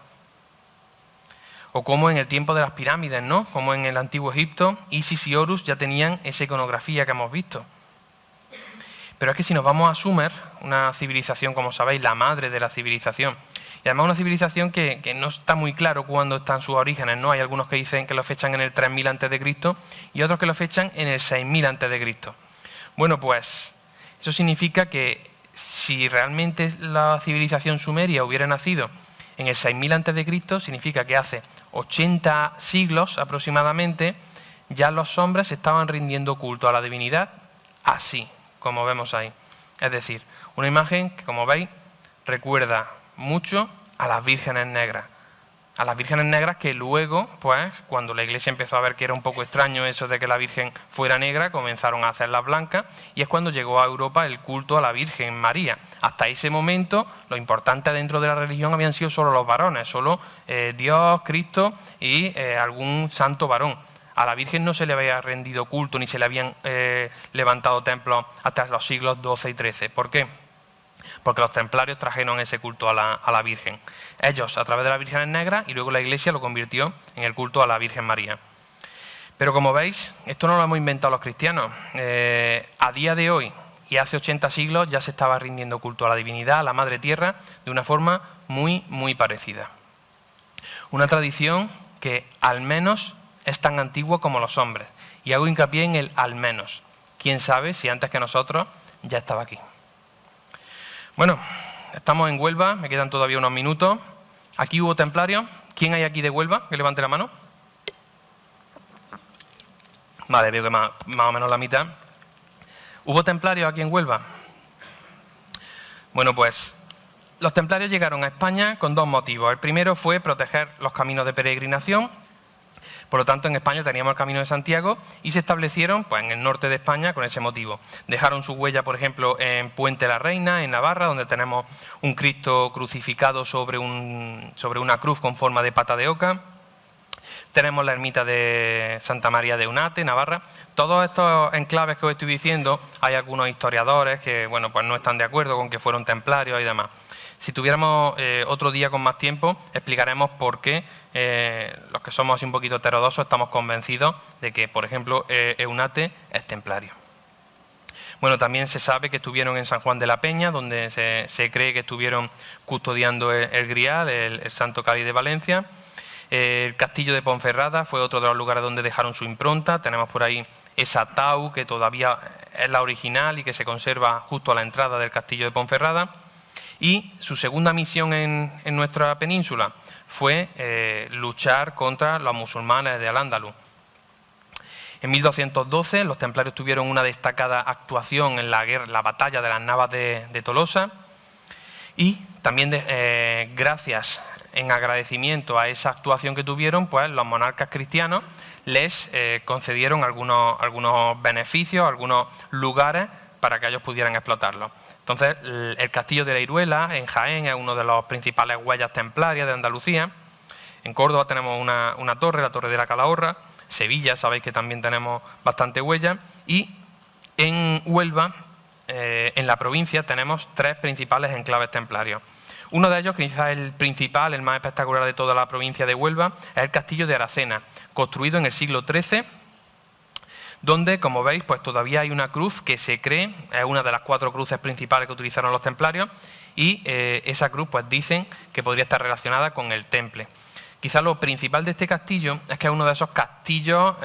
O como en el tiempo de las pirámides, ¿no? Como en el antiguo Egipto, Isis y Horus ya tenían esa iconografía que hemos visto. Pero es que si nos vamos a Sumer, una civilización, como sabéis, la madre de la civilización, y además una civilización que no está muy claro cuándo están sus orígenes, ¿no? Hay algunos que dicen que lo fechan en el 3000 a.C. y otros que lo fechan en el 6000 a.C. Bueno, pues eso significa que si realmente la civilización sumeria hubiera nacido en el 6000 a.C., significa que hace 80 siglos aproximadamente ya los hombres estaban rindiendo culto a la divinidad así, como vemos ahí. Es decir, una imagen que, como veis, recuerda mucho a las vírgenes negras. A las vírgenes negras que luego, pues, cuando la Iglesia empezó a ver que era un poco extraño eso de que la Virgen fuera negra, comenzaron a hacerlas blancas, y es cuando llegó a Europa el culto a la Virgen María. Hasta ese momento, lo importante dentro de la religión habían sido solo los varones, solo Dios, Cristo y algún santo varón. A la Virgen no se le había rendido culto ni se le habían levantado templos hasta los siglos XII y XIII. ¿Por qué? Porque los templarios trajeron ese culto a la Virgen. Ellos a través de las vírgenes negras, y luego la Iglesia lo convirtió en el culto a la Virgen María. Pero como veis, esto no lo hemos inventado los cristianos. A día de hoy y hace 80 siglos ya se estaba rindiendo culto a la divinidad, a la Madre Tierra, de una forma muy, muy parecida. Una tradición que al menos es tan antigua como los hombres. Y hago hincapié en el al menos. ¿Quién sabe si antes que nosotros ya estaba aquí? Bueno, estamos en Huelva, me quedan todavía unos minutos. Aquí hubo templarios. ¿Quién hay aquí de Huelva? Que levante la mano. Vale, veo que más o menos la mitad. ¿Hubo templarios aquí en Huelva? Bueno, pues los templarios llegaron a España con dos motivos. El primero fue proteger los caminos de peregrinación. Por lo tanto, en España teníamos el Camino de Santiago y se establecieron pues, en el norte de España con ese motivo. Dejaron su huella, por ejemplo, en Puente la Reina, en Navarra, donde tenemos un Cristo crucificado sobre una cruz con forma de pata de oca. Tenemos la ermita de Santa María de Unate, Navarra. Todos estos enclaves que os estoy diciendo, hay algunos historiadores que bueno, pues no están de acuerdo con que fueron templarios y demás. Si tuviéramos otro día con más tiempo, explicaremos por qué los que somos así un poquito heterodoxos estamos convencidos de que, por ejemplo, Eunate es templario. Bueno, también se sabe que estuvieron en San Juan de la Peña, donde se cree que estuvieron custodiando el Grial, el Santo Cáliz de Valencia. El castillo de Ponferrada fue otro de los lugares donde dejaron su impronta. Tenemos por ahí esa tau, que todavía es la original y que se conserva justo a la entrada del castillo de Ponferrada. Y su segunda misión en nuestra península fue luchar contra los musulmanes de Al-Ándalus. En 1212 los templarios tuvieron una destacada actuación en la batalla de las Navas de Tolosa, y también gracias en agradecimiento a esa actuación que tuvieron, pues los monarcas cristianos les concedieron algunos beneficios, algunos lugares para que ellos pudieran explotarlos. Entonces, el castillo de la Iruela, en Jaén, es uno de los principales huellas templarias de Andalucía. En Córdoba tenemos una torre, la Torre de la Calahorra. Sevilla, sabéis que también tenemos bastante huella. Y en Huelva, en la provincia, tenemos 3 principales enclaves templarios. Uno de ellos, quizás el principal, el más espectacular de toda la provincia de Huelva, es el castillo de Aracena, construido en el siglo XIII, donde, como veis, pues todavía hay una cruz que se cree, es una de las 4 cruces principales que utilizaron los templarios, y esa cruz, pues dicen que podría estar relacionada con el temple. Quizás lo principal de este castillo es que es uno de esos castillos,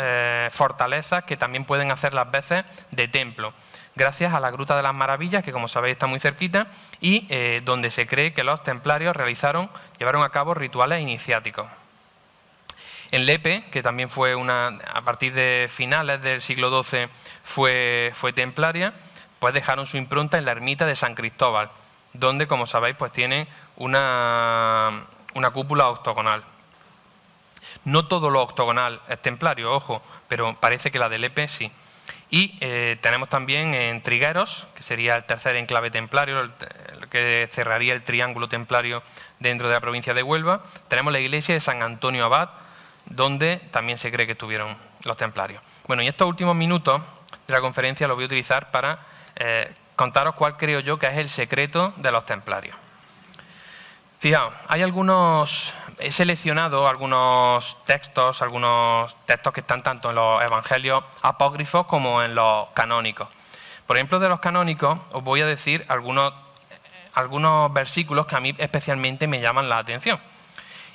fortalezas, que también pueden hacer las veces de templo, gracias a la Gruta de las Maravillas, que como sabéis está muy cerquita, y donde se cree que los templarios llevaron a cabo rituales iniciáticos. En Lepe, que también fue a partir de finales del siglo XII fue templaria, pues dejaron su impronta en la ermita de San Cristóbal, donde, como sabéis, pues tiene una cúpula octogonal. No todo lo octogonal es templario, ojo, pero parece que la de Lepe sí. Y tenemos también en Trigueros, que sería el tercer enclave templario, el que cerraría el triángulo templario dentro de la provincia de Huelva, tenemos la iglesia de San Antonio Abad, donde también se cree que estuvieron los templarios. Bueno, y estos últimos minutos de la conferencia los voy a utilizar para contaros cuál creo yo que es el secreto de los templarios. Fijaos, he seleccionado algunos textos que están tanto en los evangelios apócrifos como en los canónicos. Por ejemplo, de los canónicos os voy a decir algunos versículos que a mí especialmente me llaman la atención.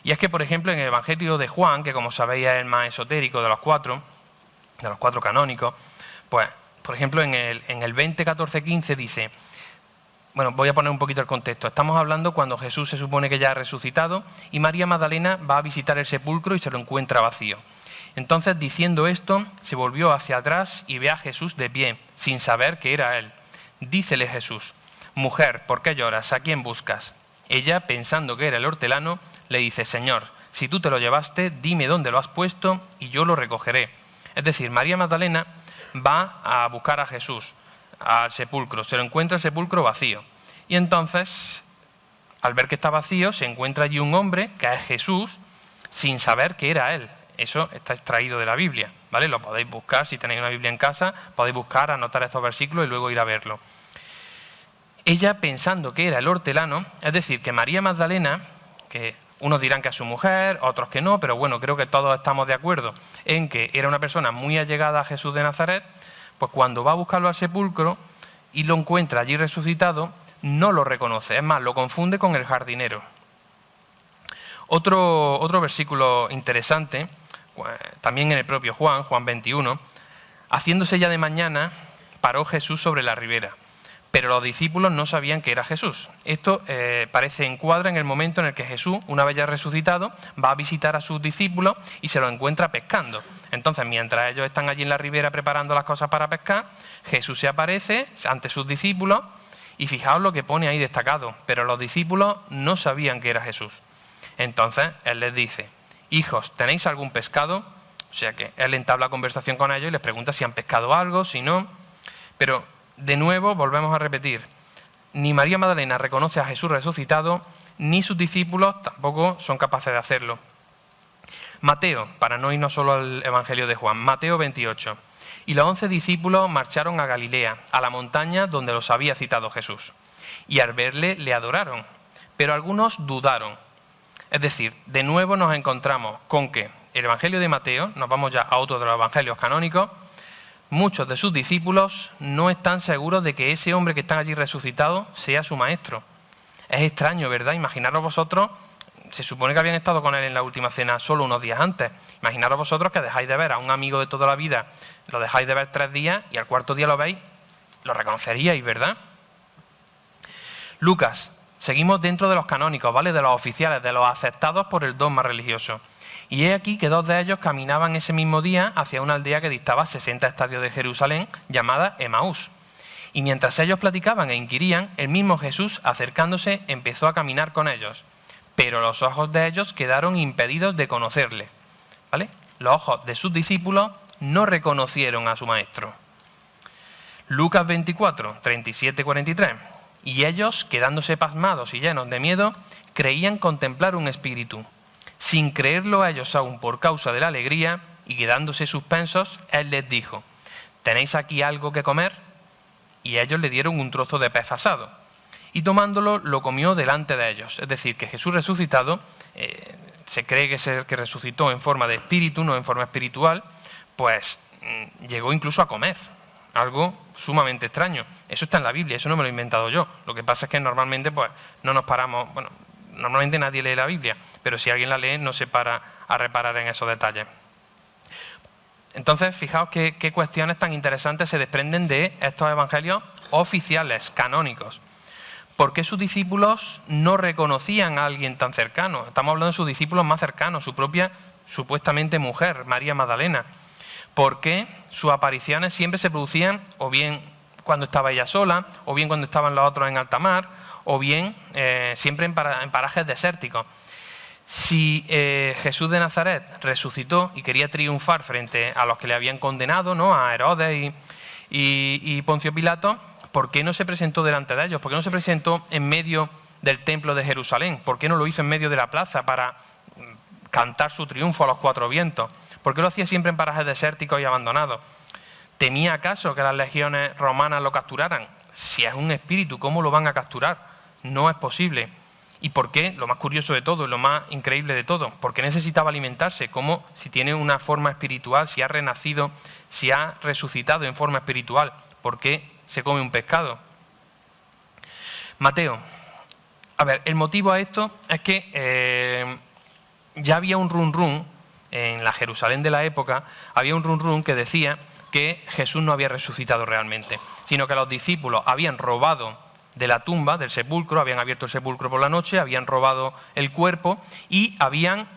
Y es que, por ejemplo, en el Evangelio de Juan, que como sabéis es el más esotérico de los cuatro canónicos, pues, por ejemplo, en el 20, 14, 15 dice... Bueno, voy a poner un poquito el contexto. Estamos hablando cuando Jesús se supone que ya ha resucitado y María Magdalena va a visitar el sepulcro y se lo encuentra vacío. Entonces, diciendo esto, se volvió hacia atrás y ve a Jesús de pie, sin saber que era él. Dícele Jesús: «Mujer, ¿por qué lloras? ¿A quién buscas?». Ella, pensando que era el hortelano, le dice: «Señor, si tú te lo llevaste, dime dónde lo has puesto y yo lo recogeré». Es decir, María Magdalena va a buscar a Jesús al sepulcro, se lo encuentra el sepulcro vacío. Y entonces, al ver que está vacío, se encuentra allí un hombre, que es Jesús, sin saber que era él. Eso está extraído de la Biblia, ¿vale? Lo podéis buscar, si tenéis una Biblia en casa, podéis buscar, anotar estos versículos y luego ir a verlo. Ella, pensando que era el hortelano, es decir, que María Magdalena, que unos dirán que es su mujer, otros que no, pero bueno, creo que todos estamos de acuerdo en que era una persona muy allegada a Jesús de Nazaret, pues cuando va a buscarlo al sepulcro y lo encuentra allí resucitado, no lo reconoce, es más, lo confunde con el jardinero. Otro versículo interesante, también en el propio Juan 21, haciéndose ya de mañana, paró Jesús sobre la ribera, pero los discípulos no sabían que era Jesús. Esto parece encuadra en el momento en el que Jesús, una vez ya resucitado, va a visitar a sus discípulos y se los encuentra pescando. Entonces, mientras ellos están allí en la ribera preparando las cosas para pescar, Jesús se aparece ante sus discípulos y fijaos lo que pone ahí destacado: pero los discípulos no sabían que era Jesús. Entonces, él les dice: «Hijos, ¿tenéis algún pescado?». O sea que él entabla conversación con ellos y les pregunta si han pescado algo, si no. Pero, de nuevo, volvemos a repetir, ni María Magdalena reconoce a Jesús resucitado, ni sus discípulos tampoco son capaces de hacerlo. Mateo, para no irnos solo al Evangelio de Juan, Mateo 28. Y los 11 discípulos marcharon a Galilea, a la montaña donde los había citado Jesús. Y al verle, le adoraron, pero algunos dudaron. Es decir, de nuevo nos encontramos con que el Evangelio de Mateo, nos vamos ya a otro de los evangelios canónicos, muchos de sus discípulos no están seguros de que ese hombre que está allí resucitado sea su maestro. Es extraño, ¿verdad? Imaginaros vosotros, se supone que habían estado con él en la última cena solo unos días antes. Imaginaros vosotros que dejáis de ver a un amigo de toda la vida, lo dejáis de ver 3 días y al cuarto día lo veis, lo reconoceríais, ¿verdad? Lucas, seguimos dentro de los canónicos, ¿vale? De los oficiales, de los aceptados por el dogma religioso. Y he aquí que 2 de ellos caminaban ese mismo día hacia una aldea que distaba 60 estadios de Jerusalén, llamada Emaús. Y mientras ellos platicaban e inquirían, el mismo Jesús, acercándose, empezó a caminar con ellos. Pero los ojos de ellos quedaron impedidos de conocerle. ¿Vale? Los ojos de sus discípulos no reconocieron a su maestro. Lucas 24, 37-43. Y ellos, quedándose pasmados y llenos de miedo, creían contemplar un espíritu. Sin creerlo ellos aún por causa de la alegría, y quedándose suspensos, él les dijo: ¿tenéis aquí algo que comer? Y ellos le dieron un trozo de pez asado. Y tomándolo, lo comió delante de ellos. Es decir, que Jesús resucitado, se cree que es el que resucitó en forma de espíritu, no en forma espiritual, pues llegó incluso a comer. Algo sumamente extraño. Eso está en la Biblia, eso no me lo he inventado yo. Lo que pasa es que normalmente pues no nos paramos, bueno, normalmente nadie lee la Biblia, pero si alguien la lee no se para a reparar en esos detalles. Entonces, fijaos qué cuestiones tan interesantes se desprenden de estos evangelios oficiales, canónicos. ¿Por qué sus discípulos no reconocían a alguien tan cercano? Estamos hablando de sus discípulos más cercanos, su propia, supuestamente, mujer, María Magdalena. ¿Por qué sus apariciones siempre se producían o bien cuando estaba ella sola, o bien cuando estaban los otros en alta mar, o bien siempre en parajes desérticos? Si Jesús de Nazaret resucitó y quería triunfar frente a los que le habían condenado, ¿no?, a Herodes y Poncio Pilato, ¿por qué no se presentó delante de ellos? ¿Por qué no se presentó en medio del templo de Jerusalén? ¿Por qué no lo hizo en medio de la plaza para cantar su triunfo a los 4 vientos? ¿Por qué lo hacía siempre en parajes desérticos y abandonados? ¿Temía acaso que las legiones romanas lo capturaran? Si es un espíritu, ¿cómo lo van a capturar? No es posible. ¿Y por qué? Lo más curioso de todo, lo más increíble de todo, ¿por qué necesitaba alimentarse? ¿Cómo, si tiene una forma espiritual, si ha renacido, si ha resucitado en forma espiritual, por qué se come un pescado? Mateo. A ver, el motivo a esto es que ya había un run en la Jerusalén de la época, había un run que decía que Jesús no había resucitado realmente, sino que los discípulos habían robado de la tumba, del sepulcro, habían abierto el sepulcro por la noche, habían robado el cuerpo y habían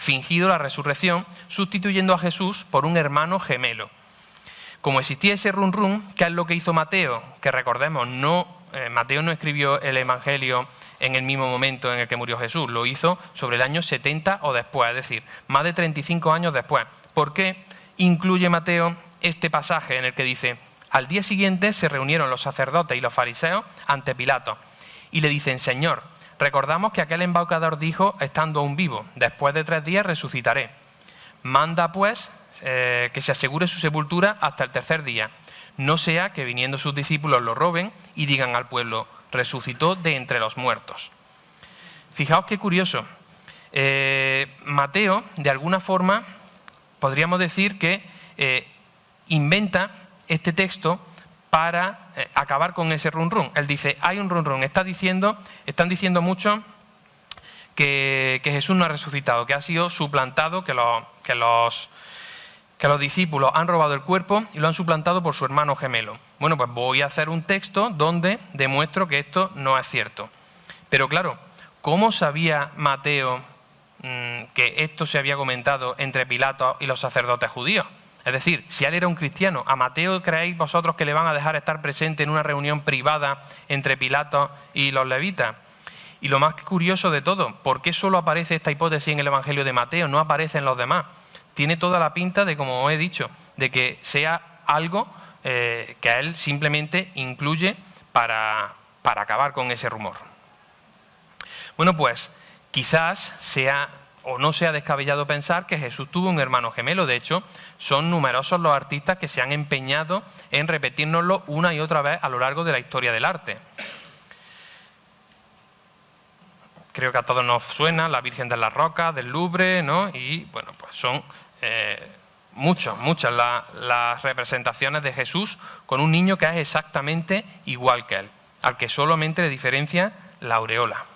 fingido la resurrección, sustituyendo a Jesús por un hermano gemelo. Como existía ese run, ¿qué es lo que hizo Mateo? Que recordemos, Mateo no escribió el Evangelio en el mismo momento en el que murió Jesús, lo hizo sobre el año 70 o después, es decir, más de 35 años después. ¿Por qué incluye Mateo este pasaje en el que dice: al día siguiente se reunieron los sacerdotes y los fariseos ante Pilato y le dicen: Señor, recordamos que aquel embaucador dijo, estando aún vivo, después de 3 días resucitaré. Manda pues que se asegure su sepultura hasta el 3er día, no sea que viniendo sus discípulos lo roben y digan al pueblo: resucitó de entre los muertos. Fijaos qué curioso. Mateo, de alguna forma, podríamos decir que inventa este texto para acabar con ese run. Él dice: hay un run. Están diciendo muchos que Jesús no ha resucitado, que ha sido suplantado, que los discípulos han robado el cuerpo y lo han suplantado por su hermano gemelo. Bueno, pues voy a hacer un texto donde demuestro que esto no es cierto. Pero claro, ¿cómo sabía Mateo que esto se había comentado entre Pilato y los sacerdotes judíos? Es decir, si él era un cristiano, ¿a Mateo creéis vosotros que le van a dejar estar presente en una reunión privada entre Pilato y los levitas? Y lo más curioso de todo, ¿por qué solo aparece esta hipótesis en el Evangelio de Mateo? No aparecen los demás. Tiene toda la pinta de, como os he dicho, de que sea algo que él simplemente incluye para acabar con ese rumor. Bueno, pues quizás sea o no sea descabellado pensar que Jesús tuvo un hermano gemelo. De hecho, son numerosos los artistas que se han empeñado en repetírnoslo una y otra vez a lo largo de la historia del arte. Creo que a todos nos suena la Virgen de las Rocas, del Louvre, ¿no? Y bueno, pues son muchas las representaciones de Jesús con un niño que es exactamente igual que él, al que solamente le diferencia la aureola.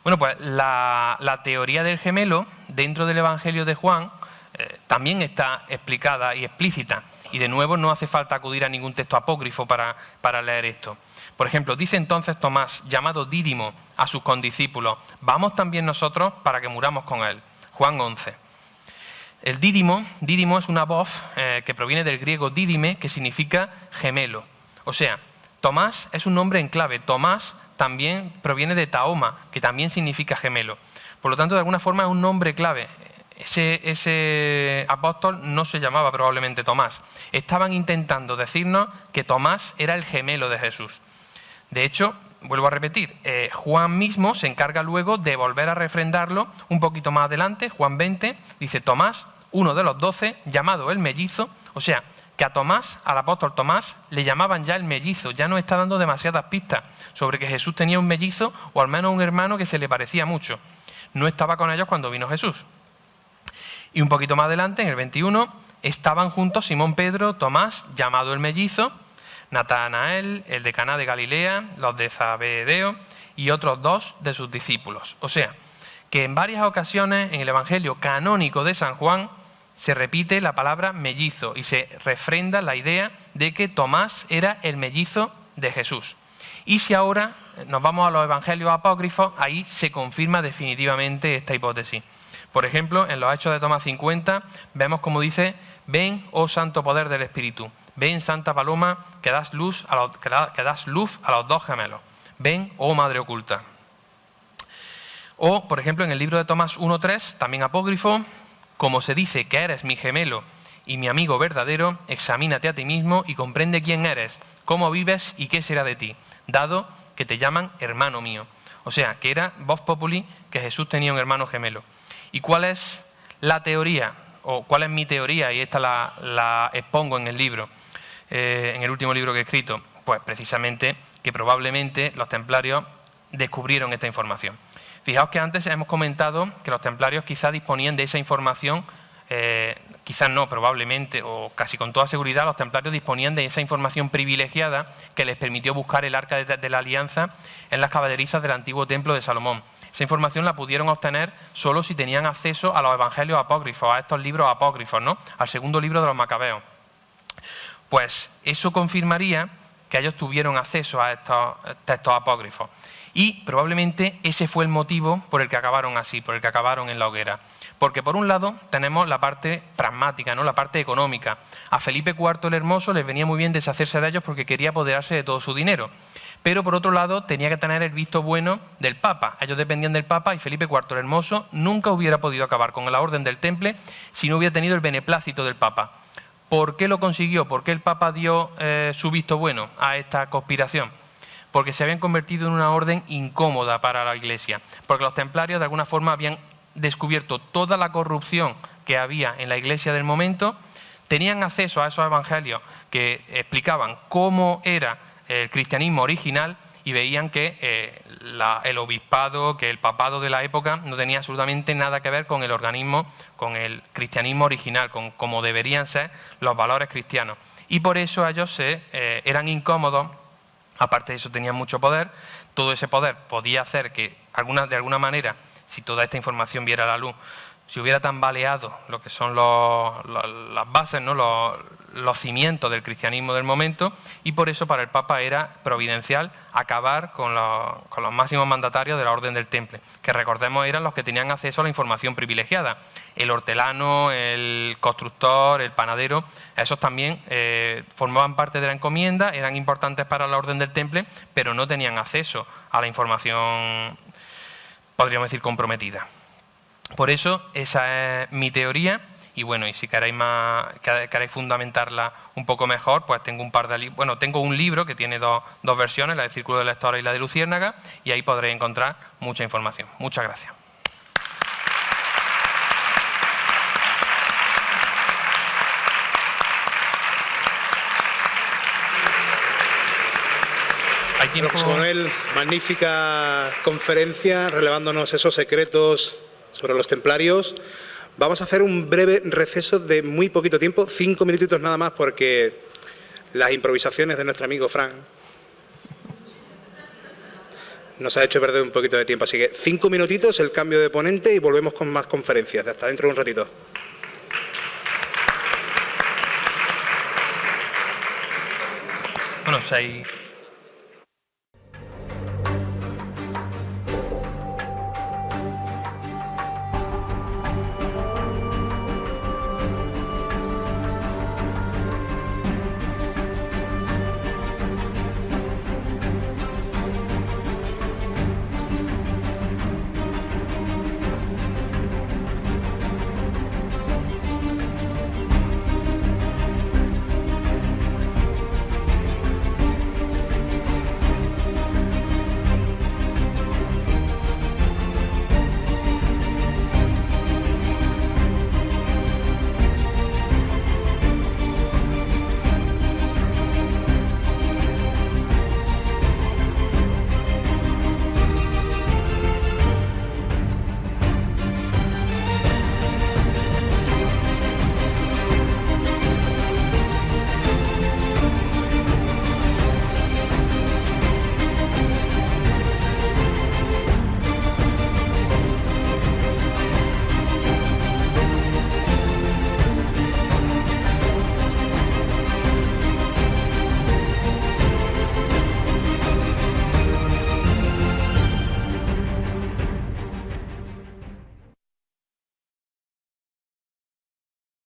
Bueno, pues la teoría del gemelo dentro del Evangelio de Juan también está explicada y explícita. Y de nuevo no hace falta acudir a ningún texto apócrifo para leer esto. Por ejemplo, dice entonces Tomás, llamado Dídimo, a sus condiscípulos: vamos también nosotros para que muramos con él. Juan 11. El dídimo es una voz que proviene del griego dídime, que significa gemelo. O sea, Tomás es un nombre en clave. Tomás también proviene de taoma, que también significa gemelo. Por lo tanto, de alguna forma es un nombre clave. Ese apóstol no se llamaba probablemente Tomás. Estaban intentando decirnos que Tomás era el gemelo de Jesús. De hecho, vuelvo a repetir, Juan mismo se encarga luego de volver a refrendarlo un poquito más adelante. Juan 20 dice: Tomás, uno de los 12, llamado el mellizo. O sea, que a Tomás, al apóstol Tomás, le llamaban ya el mellizo. Ya nos está dando demasiadas pistas sobre que Jesús tenía un mellizo, o al menos un hermano que se le parecía mucho. No estaba con ellos cuando vino Jesús. Y un poquito más adelante, en el 21, estaban juntos Simón Pedro, Tomás, llamado el mellizo, Natanael, el de Caná de Galilea, los de Zabedeo y otros 2 de sus discípulos. O sea, que en varias ocasiones en el Evangelio canónico de San Juan se repite la palabra mellizo y se refrenda la idea de que Tomás era el mellizo de Jesús. Y si ahora nos vamos a los evangelios apócrifos, ahí se confirma definitivamente esta hipótesis. Por ejemplo, en los Hechos de Tomás 50 vemos como dice: ven, oh santo poder del Espíritu, ven, santa paloma, que das luz a los 2 gemelos, ven, oh madre oculta. O, por ejemplo, en el libro de Tomás 1.3, también apócrifo: como se dice que eres mi gemelo y mi amigo verdadero, examínate a ti mismo y comprende quién eres, cómo vives y qué será de ti, dado que te llaman hermano mío. O sea, que era vox populi que Jesús tenía un hermano gemelo. ¿Y cuál es la teoría? O cuál es mi teoría, y esta la expongo en el libro, en el último libro que he escrito. Pues precisamente que probablemente los templarios descubrieron esta información. Fijaos que antes hemos comentado que los templarios quizás disponían de esa información, quizás no, probablemente, o casi con toda seguridad, los templarios disponían de esa información privilegiada que les permitió buscar el arca de la alianza en las caballerizas del antiguo templo de Salomón. Esa información la pudieron obtener solo si tenían acceso a los evangelios apócrifos, a estos libros apócrifos, ¿no? Al segundo libro de los Macabeos. Pues eso confirmaría que ellos tuvieron acceso a estos textos apócrifos. Y probablemente ese fue el motivo por el que acabaron así, por el que acabaron en la hoguera. Porque por un lado tenemos la parte pragmática, ¿no? La parte económica. A Felipe IV el Hermoso les venía muy bien deshacerse de ellos porque quería apoderarse de todo su dinero. Pero por otro lado tenía que tener el visto bueno del Papa. Ellos dependían del Papa y Felipe IV el Hermoso nunca hubiera podido acabar con la Orden del Temple si no hubiera tenido el beneplácito del Papa. ¿Por qué lo consiguió? ¿Por qué el Papa dio su visto bueno a esta conspiración? Porque se habían convertido en una orden incómoda para la Iglesia. Porque los templarios de alguna forma habían descubierto toda la corrupción que había en la Iglesia del momento, tenían acceso a esos evangelios que explicaban cómo era el cristianismo original y veían que el obispado, que el papado de la época no tenía absolutamente nada que ver con el organismo, con el cristianismo original, con cómo deberían ser los valores cristianos. Y por eso ellos eran incómodos, aparte de eso tenían mucho poder. Todo ese poder podía hacer que de alguna manera, si toda esta información viera la luz, si hubiera tambaleado lo que son las bases, ¿no? los cimientos del cristianismo del momento, y por eso para el Papa era providencial acabar con los máximos mandatarios de la Orden del Temple, que recordemos eran los que tenían acceso a la información privilegiada. El hortelano, el constructor, el panadero, esos también formaban parte de la encomienda, eran importantes para la Orden del Temple, pero no tenían acceso a la información, podríamos decir, comprometida. Por eso, esa es mi teoría, y bueno, y si queréis fundamentarla un poco mejor, pues tengo tengo un libro que tiene dos versiones, la del Círculo de Lectores y la de Luciérnaga, y ahí podréis encontrar mucha información. Muchas gracias. José Manuel, magnífica conferencia revelándonos esos secretos sobre los templarios. Vamos a hacer un breve receso de muy poquito tiempo, 5 minutitos nada más, porque las improvisaciones de nuestro amigo Fran nos ha hecho perder un poquito de tiempo. Así que 5 minutitos, el cambio de ponente y volvemos con más conferencias. Hasta dentro de un ratito. Bueno, 6...